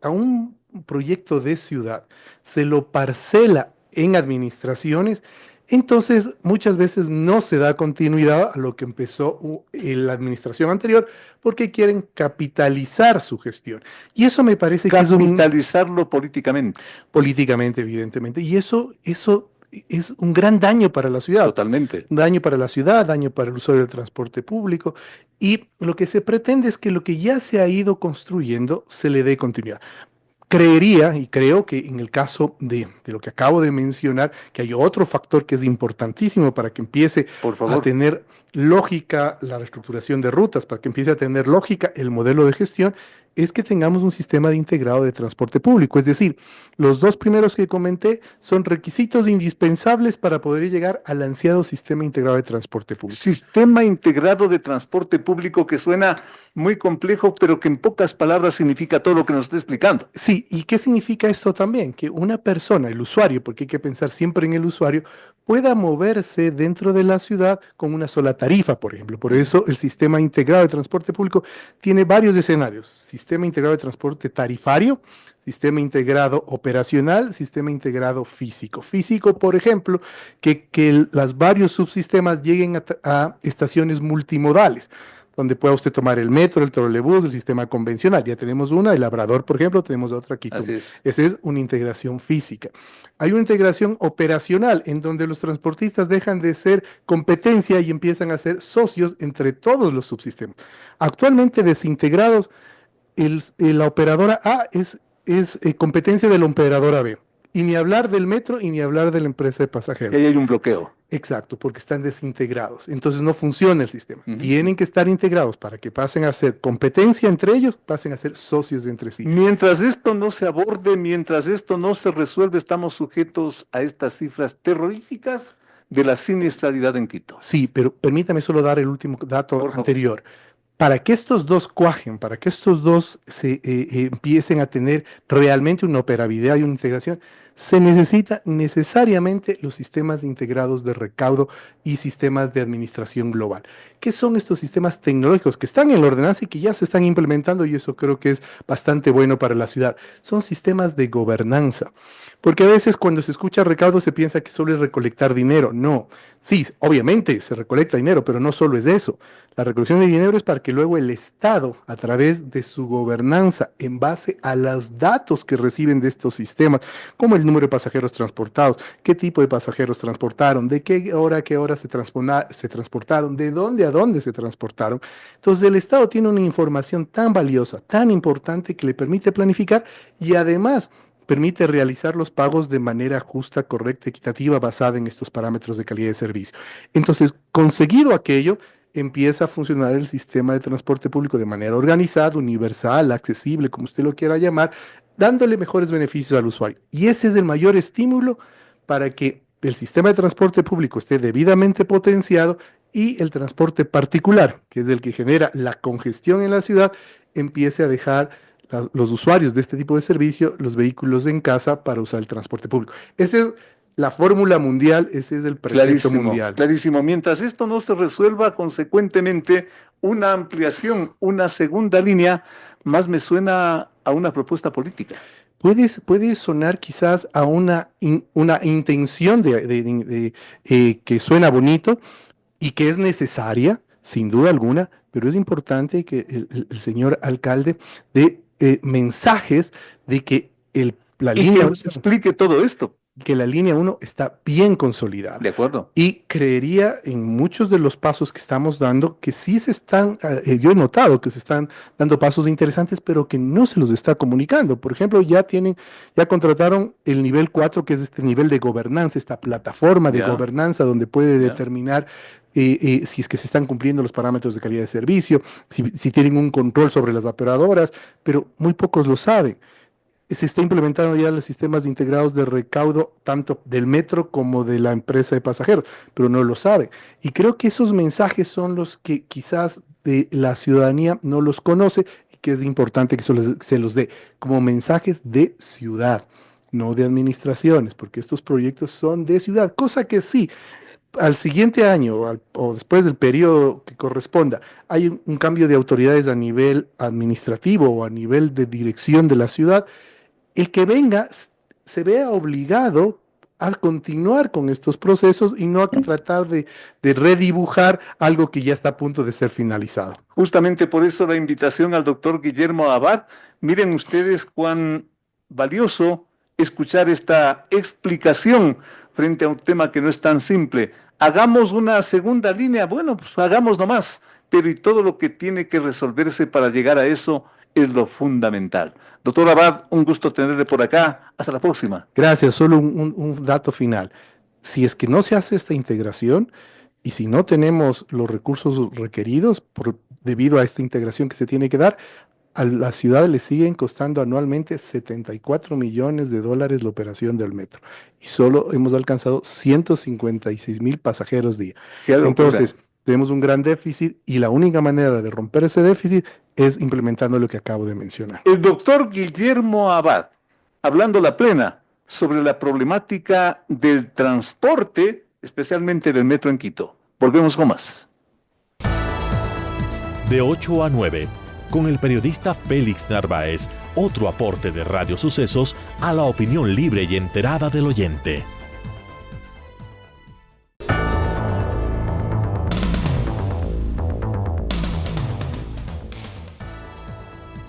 a un proyecto de ciudad se lo parcela en administraciones, entonces muchas veces no se da continuidad a lo que empezó la administración anterior, porque quieren capitalizar su gestión. Y eso me parece que es capitalizarlo políticamente. Políticamente, evidentemente. Y eso es un gran daño para la ciudad. Totalmente. Daño para la ciudad, daño para el usuario del transporte público. Y lo que se pretende es que lo que ya se ha ido construyendo se le dé continuidad. Creería y creo que en el caso de lo que acabo de mencionar, que hay otro factor que es importantísimo para que empiece a tener lógica la reestructuración de rutas, para que empiece a tener lógica el modelo de gestión, es que tengamos un sistema integrado de transporte público. Es decir, los dos primeros que comenté son requisitos indispensables para poder llegar al ansiado sistema integrado de transporte público. Sistema integrado de transporte público, que suena muy complejo, pero que en pocas palabras significa todo lo que nos está explicando. Sí, ¿y qué significa esto también? Que una persona, el usuario, porque hay que pensar siempre en el usuario, pueda moverse dentro de la ciudad con una sola tarifa, por ejemplo. Por eso el sistema integrado de transporte público tiene varios escenarios: sistema integrado de transporte tarifario, sistema integrado operacional, sistema integrado físico. Físico, por ejemplo, que los varios subsistemas lleguen a estaciones multimodales, donde pueda usted tomar el metro, el trolebús, el sistema convencional. Ya tenemos una, el Labrador, por ejemplo, tenemos otra aquí. Esa es una integración física. Hay una integración operacional, en donde los transportistas dejan de ser competencia y empiezan a ser socios entre todos los subsistemas. Actualmente desintegrados, la operadora A es competencia de la operadora B. Y ni hablar del metro y ni hablar de la empresa de pasajeros. Ahí hay un bloqueo. Exacto, porque están desintegrados. Entonces no funciona el sistema. Tienen que estar integrados para que pasen a ser competencia entre ellos, pasen a ser socios entre sí. Mientras esto no se aborde, mientras esto no se resuelve, estamos sujetos a estas cifras terroríficas de la siniestralidad en Quito. Sí, pero permítame solo dar el último dato anterior. Para que estos dos cuajen, para que estos dos empiecen a tener realmente una operabilidad y una integración, se necesita necesariamente los sistemas integrados de recaudo y sistemas de administración global. ¿Qué son estos sistemas tecnológicos que están en la ordenanza y que ya se están implementando? Y eso creo que es bastante bueno para la ciudad. Son sistemas de gobernanza. Porque a veces cuando se escucha recaudo se piensa que solo es recolectar dinero. No, sí, obviamente se recolecta dinero, pero no solo es eso. La recolección de dinero es para que luego el Estado, a través de su gobernanza, en base a los datos que reciben de estos sistemas, como el número de pasajeros transportados, qué tipo de pasajeros transportaron, de qué hora se transportaron, de dónde a dónde se transportaron. Entonces el Estado tiene una información tan valiosa, tan importante, que le permite planificar y además permite realizar los pagos de manera justa, correcta, equitativa, basada en estos parámetros de calidad de servicio. Entonces, conseguido aquello, empieza a funcionar el sistema de transporte público de manera organizada, universal, accesible, como usted lo quiera llamar, dándole mejores beneficios al usuario. Y ese es el mayor estímulo para que el sistema de transporte público esté debidamente potenciado y el transporte particular, que es el que genera la congestión en la ciudad, empiece a dejar los usuarios de este tipo de servicio los vehículos en casa para usar el transporte público. Esa es la fórmula mundial, ese es el precepto mundial. Clarísimo. Mientras esto no se resuelva, consecuentemente, una ampliación, una segunda línea, más me suena a una propuesta política. Puede sonar quizás a una intención que suena bonito y que es necesaria, sin duda alguna, pero es importante que el señor alcalde dé mensajes de que la línea que explique todo esto. Que la línea 1 está bien consolidada. De acuerdo. Y creería en muchos de los pasos que estamos dando que sí se están, yo he notado que se están dando pasos interesantes, pero que no se los está comunicando. Por ejemplo, ya contrataron el nivel 4, que es este nivel de gobernanza, esta plataforma de gobernanza donde puede determinar si es que se están cumpliendo los parámetros de calidad de servicio, si tienen un control sobre las operadoras, pero muy pocos lo saben. Se está implementando ya los sistemas integrados de recaudo tanto del metro como de la empresa de pasajeros, pero no lo sabe. Y creo que esos mensajes son los que quizás la ciudadanía no los conoce y que es importante que se los dé como mensajes de ciudad, no de administraciones, porque estos proyectos son de ciudad, cosa que sí, al siguiente año o después del periodo que corresponda, hay un cambio de autoridades a nivel administrativo o a nivel de dirección de la ciudad. El que venga se vea obligado a continuar con estos procesos y no a tratar de redibujar algo que ya está a punto de ser finalizado. Justamente por eso la invitación al doctor Guillermo Abad. Miren ustedes cuán valioso escuchar esta explicación frente a un tema que no es tan simple. Hagamos una segunda línea, bueno, pues hagamos nomás, pero y todo lo que tiene que resolverse para llegar a eso es lo fundamental. Doctor Abad, un gusto tenerle por acá. Hasta la próxima. Gracias. Solo un dato final. Si es que no se hace esta integración y si no tenemos los recursos requeridos debido a esta integración que se tiene que dar, a la ciudad le siguen costando anualmente $74 millones la operación del metro. Y solo hemos alcanzado 156,000 pasajeros día. Entonces, tenemos un gran déficit y la única manera de romper ese déficit es implementando lo que acabo de mencionar. El doctor Guillermo Abad, hablando la plena sobre la problemática del transporte, especialmente del metro en Quito. Volvemos con más. De 8 a 9, con el periodista Félix Narváez, otro aporte de Radio Sucesos a la opinión libre y enterada del oyente.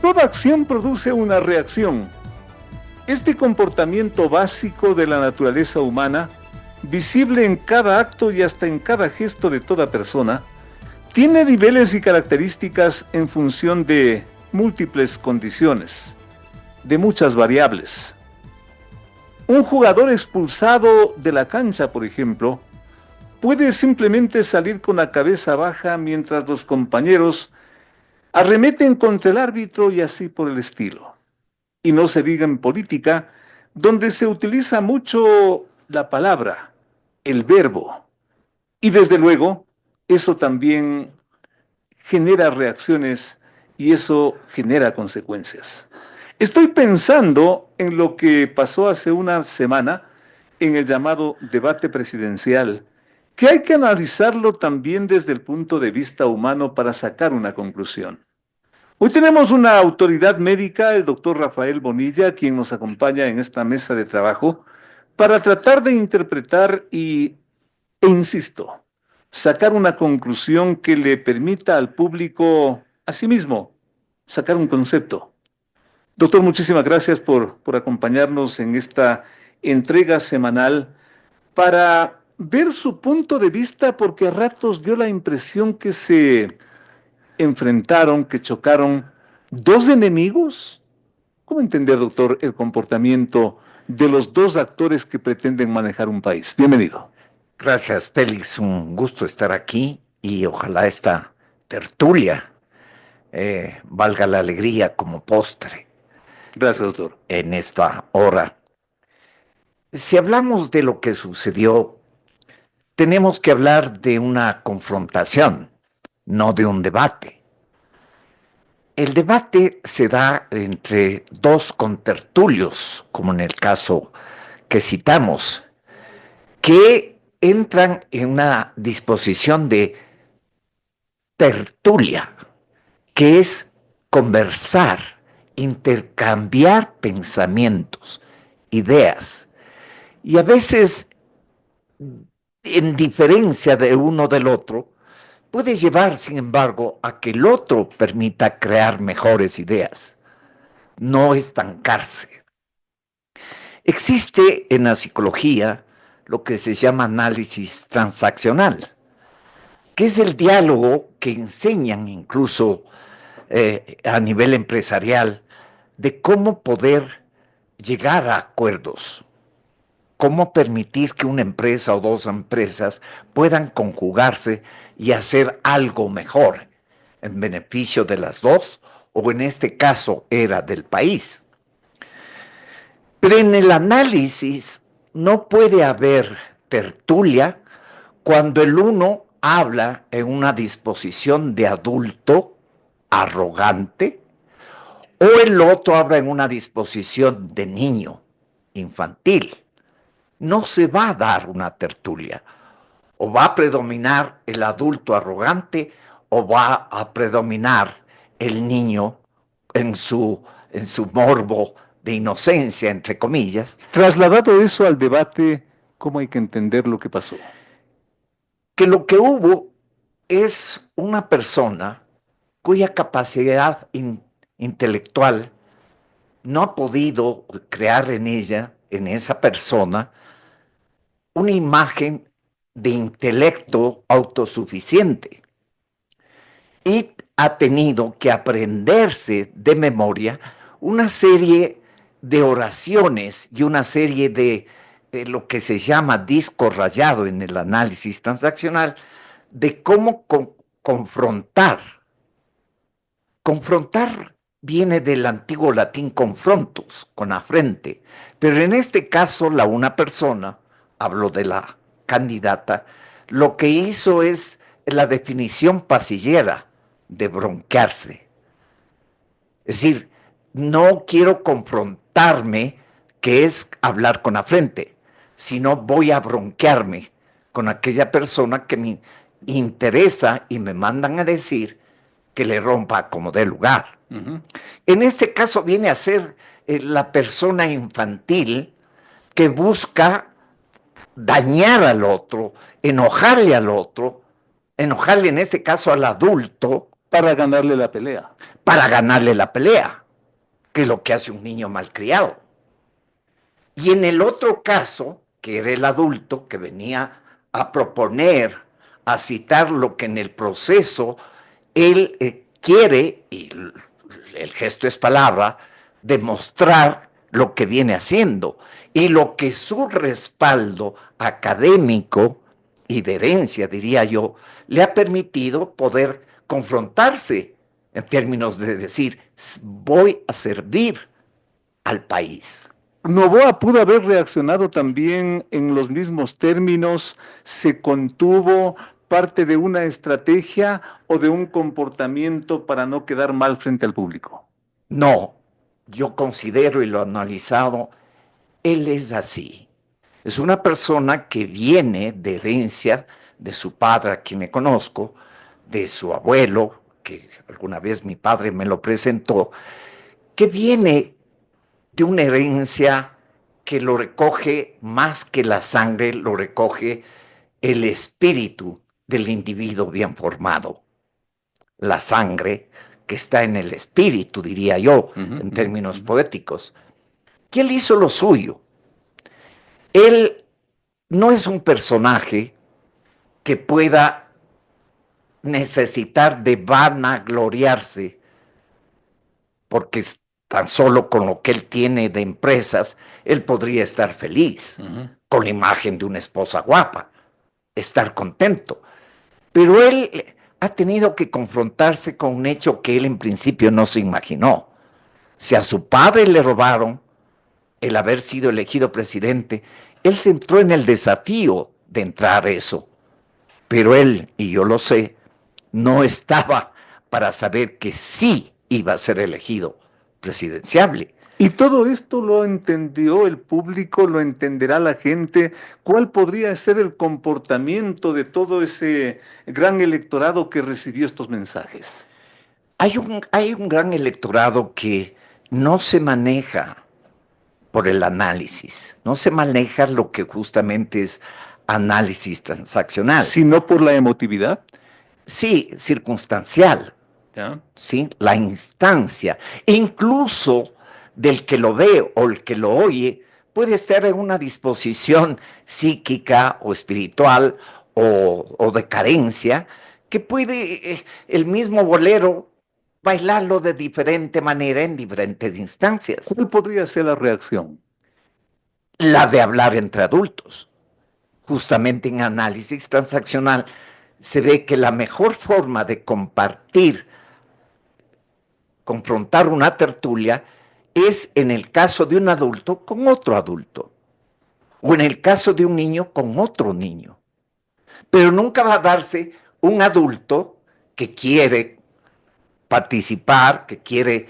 Toda acción produce una reacción. Este comportamiento básico de la naturaleza humana, visible en cada acto y hasta en cada gesto de toda persona, tiene niveles y características en función de múltiples condiciones, de muchas variables. Un jugador expulsado de la cancha, por ejemplo, puede simplemente salir con la cabeza baja mientras los compañeros arremeten contra el árbitro y así por el estilo. Y no se diga en política, donde se utiliza mucho la palabra, el verbo, Y desde luego, eso también genera reacciones y eso genera consecuencias. Estoy pensando en lo que pasó hace una semana en el llamado debate presidencial, que hay que analizarlo también desde el punto de vista humano para sacar una conclusión. Hoy tenemos una autoridad médica, el doctor Rafael Bonilla, quien nos acompaña en esta mesa de trabajo para tratar de interpretar e insisto, sacar una conclusión que le permita al público, a sí mismo, sacar un concepto. Doctor, muchísimas gracias por acompañarnos en esta entrega semanal para ver su punto de vista, porque a ratos dio la impresión que se enfrentaron, que chocaron dos enemigos. ¿Cómo entender, doctor, el comportamiento de los dos actores que pretenden manejar un país? Bienvenido. Gracias, Félix. Un gusto estar aquí y ojalá esta tertulia valga la alegría como postre. Gracias, doctor. En esta hora. Si hablamos de lo que sucedió, tenemos que hablar de una confrontación, no de un debate. El debate se da entre dos contertulios, como en el caso que citamos, que entran en una disposición de tertulia, que es conversar, intercambiar pensamientos, ideas, y a veces, en diferencia de uno del otro, puede llevar, sin embargo, a que el otro permita crear mejores ideas, no estancarse. Existe en la psicología lo que se llama análisis transaccional, que es el diálogo que enseñan incluso a nivel empresarial de cómo poder llegar a acuerdos, cómo permitir que una empresa o dos empresas puedan conjugarse y hacer algo mejor en beneficio de las dos, o en este caso era del país. Pero en el análisis no puede haber tertulia cuando el uno habla en una disposición de adulto arrogante o el otro habla en una disposición de niño infantil. No se va a dar una tertulia. O va a predominar el adulto arrogante o va a predominar el niño en su morbo de inocencia, entre comillas. Trasladado eso al debate, ¿cómo hay que entender lo que pasó? Que lo que hubo es una persona cuya capacidad intelectual no ha podido crear en ella, en esa persona, una imagen de intelecto autosuficiente y ha tenido que aprenderse de memoria una serie de oraciones y una serie de lo que se llama disco rayado en el análisis transaccional, de cómo confrontar. Confrontar viene del antiguo latín confrontus, con la frente, pero en este caso una persona, hablo de la candidata, lo que hizo es la definición pasillera de bronquearse. Es decir, no quiero confrontarme, que es hablar con la frente, sino voy a bronquearme con aquella persona que me interesa y me mandan a decir que le rompa como dé lugar. En este caso viene a ser la persona infantil que busca dañar al otro, enojarle al otro, enojarle en este caso al adulto. Para ganarle la pelea. Para ganarle la pelea, que es lo que hace un niño malcriado. Y en el otro caso, que era el adulto que venía a proponer, a citar lo que en el proceso él quiere, y el gesto es palabra, demostrar lo que viene haciendo y lo que su respaldo académico y de herencia, diría yo, le ha permitido poder confrontarse en términos de decir, voy a servir al país. Noboa pudo haber reaccionado también en los mismos términos, se contuvo, parte de una estrategia o de un comportamiento para no quedar mal frente al público. No, yo considero y lo he analizado, él es así. Es una persona que viene de herencia de su padre, a quien me conozco, de su abuelo, que alguna vez mi padre me lo presentó, que viene de una herencia que lo recoge más que la sangre, lo recoge el espíritu del individuo bien formado. La sangre que está en el espíritu, diría yo, en términos poéticos. Que él hizo lo suyo. Él no es un personaje que pueda necesitar de vanagloriarse, porque tan solo con lo que él tiene de empresas, él podría estar feliz, con la imagen de una esposa guapa, estar contento. Pero él ha tenido que confrontarse con un hecho que él en principio no se imaginó. Si a su padre le robaron el haber sido elegido presidente, él se entró en el desafío de entrar eso. Pero él, y yo lo sé, no estaba para saber que sí iba a ser elegido presidenciable. Y todo esto lo entendió el público, lo entenderá la gente. ¿Cuál podría ser el comportamiento de todo ese gran electorado que recibió estos mensajes? Hay un gran electorado que no se maneja por el análisis, no se maneja lo que justamente es análisis transaccional. ¿Sino por la emotividad? Sí, circunstancial. ¿Ya? ¿Sí? La instancia, incluso del que lo ve o el que lo oye, puede estar en una disposición psíquica o espiritual o de carencia, que puede el mismo bolero bailarlo de diferente manera en diferentes instancias. ¿Cuál podría ser la reacción? La de hablar entre adultos. Justamente en análisis transaccional se ve que la mejor forma de compartir, confrontar una tertulia, es en el caso de un adulto con otro adulto, o en el caso de un niño con otro niño. Pero nunca va a darse un adulto que quiere participar, que quiere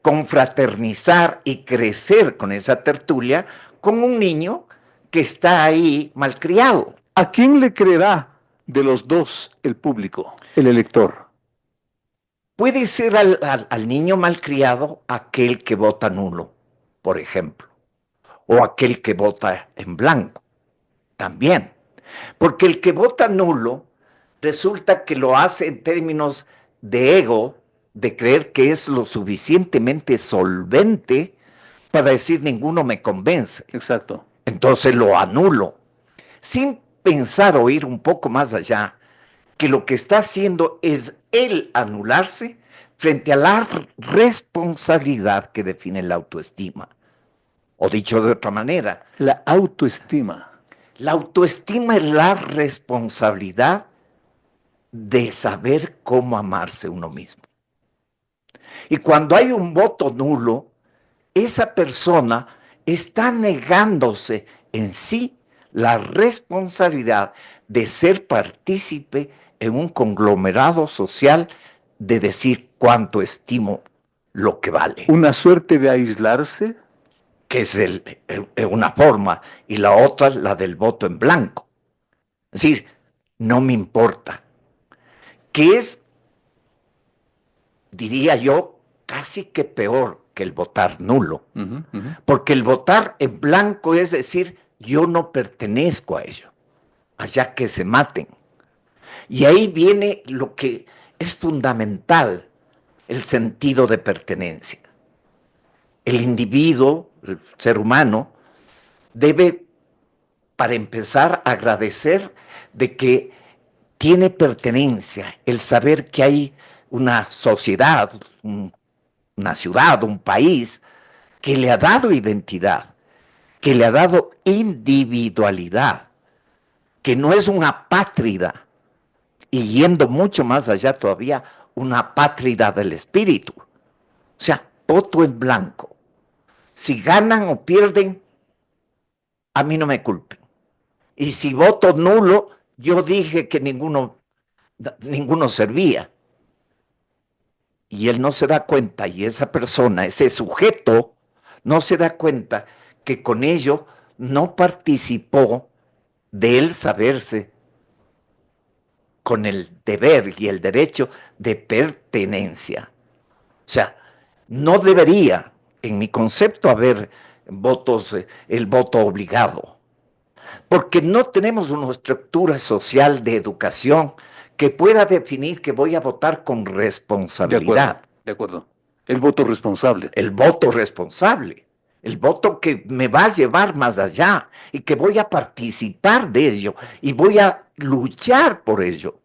confraternizar y crecer con esa tertulia, con un niño que está ahí malcriado. ¿A quién le creerá de los dos el público, el elector? Puede ser al niño malcriado aquel que vota nulo, por ejemplo, o aquel que vota en blanco, también. Porque el que vota nulo resulta que lo hace en términos de ego, de creer que es lo suficientemente solvente para decir ninguno me convence. Exacto. Entonces lo anulo, sin pensar o ir un poco más allá, que lo que está haciendo es él anularse frente a la responsabilidad que define la autoestima. O dicho de otra manera, la autoestima. La autoestima es la responsabilidad de saber cómo amarse uno mismo. Y cuando hay un voto nulo, esa persona está negándose en sí la responsabilidad de ser partícipe en un conglomerado social, de decir cuánto estimo lo que vale. ¿Una suerte de aislarse? Que es una forma, y la otra la del voto en blanco. Es decir, no me importa. Que es, diría yo, casi que peor que el votar nulo. Porque el votar en blanco es decir, yo no pertenezco a ello, allá que se maten. Y ahí viene lo que es fundamental, el sentido de pertenencia. El individuo, el ser humano, debe, para empezar, agradecer de que tiene pertenencia, el saber que hay una sociedad, una ciudad, un país, que le ha dado identidad, que le ha dado individualidad, que no es una apátrida, y yendo mucho más allá todavía, una apátrida del espíritu. O sea, voto en blanco. Si ganan o pierden, a mí no me culpen. Y si voto nulo, yo dije que ninguno servía. Y él no se da cuenta, y esa persona, ese sujeto, no se da cuenta que con ello no participó de él saberse con el deber y el derecho de pertenencia. O sea, no debería, en mi concepto, haber votos, el voto obligado, porque no tenemos una estructura social de educación que pueda definir que voy a votar con responsabilidad. De acuerdo. El voto responsable. El voto responsable. El voto que me va a llevar más allá y que voy a participar de ello y voy a luchar por ello.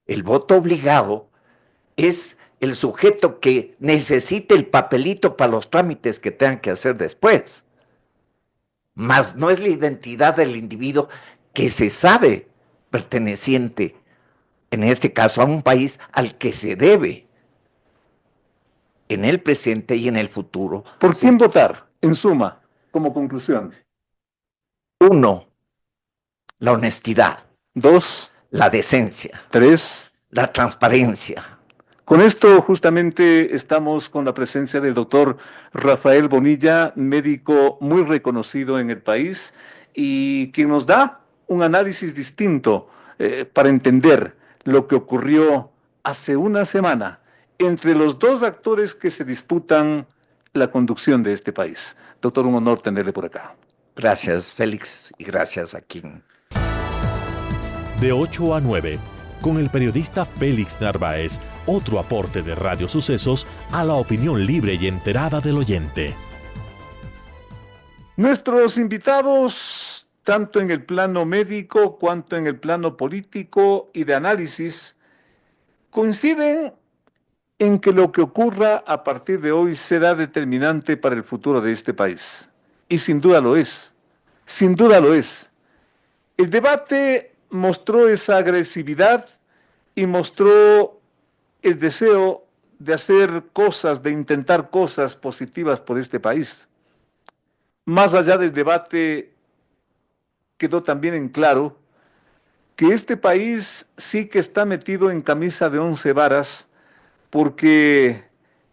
El voto obligado es el sujeto que necesite el papelito para los trámites que tengan que hacer después. Mas no es la identidad del individuo que se sabe perteneciente, en este caso a un país al que se debe, en el presente y en el futuro. ¿Por quién votar? En suma, como conclusión. 1, la honestidad. 2, la decencia. 3, la transparencia. Con esto justamente estamos con la presencia del doctor Rafael Bonilla, médico muy reconocido en el país y quien nos da un análisis distinto para entender lo que ocurrió hace una semana entre los dos actores que se disputan la conducción de este país. Doctor, un honor tenerle por acá. Gracias, Félix, y gracias a quien. De 8 a 9, con el periodista Félix Narváez, otro aporte de Radio Sucesos a la opinión libre y enterada del oyente. Nuestros invitados, tanto en el plano médico cuanto en el plano político y de análisis, coinciden en que lo que ocurra a partir de hoy será determinante para el futuro de este país. Y sin duda lo es. Sin duda lo es. El debate mostró esa agresividad y mostró el deseo de hacer cosas, de intentar cosas positivas por este país. Más allá del debate, quedó también en claro que este país sí que está metido en camisa de 11 varas, porque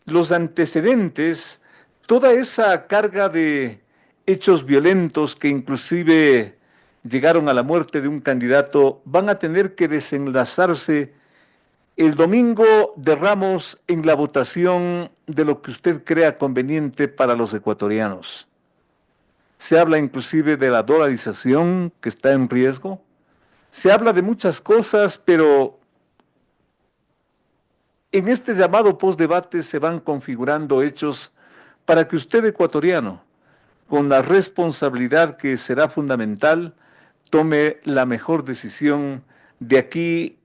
los antecedentes, toda esa carga de hechos violentos que inclusive llegaron a la muerte de un candidato, van a tener que desenlazarse el domingo de Ramos en la votación de lo que usted crea conveniente para los ecuatorianos. Se habla inclusive de la dolarización que está en riesgo. Se habla de muchas cosas, pero en este llamado postdebate se van configurando hechos para que usted, ecuatoriano, con la responsabilidad que será fundamental, tome la mejor decisión de aquí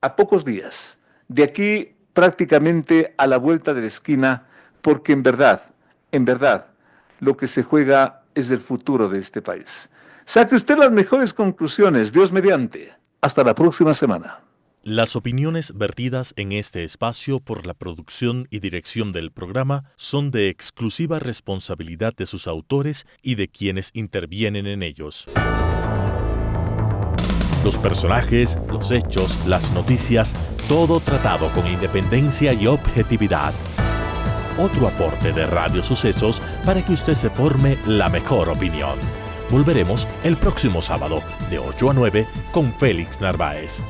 a pocos días, de aquí prácticamente a la vuelta de la esquina, porque en verdad, lo que se juega es el futuro de este país. Saque usted las mejores conclusiones, Dios mediante. Hasta la próxima semana. Las opiniones vertidas en este espacio por la producción y dirección del programa son de exclusiva responsabilidad de sus autores y de quienes intervienen en ellos. Los personajes, los hechos, las noticias, todo tratado con independencia y objetividad. Otro aporte de Radio Sucesos para que usted se forme la mejor opinión. Volveremos el próximo sábado de 8 a 9 con Félix Narváez.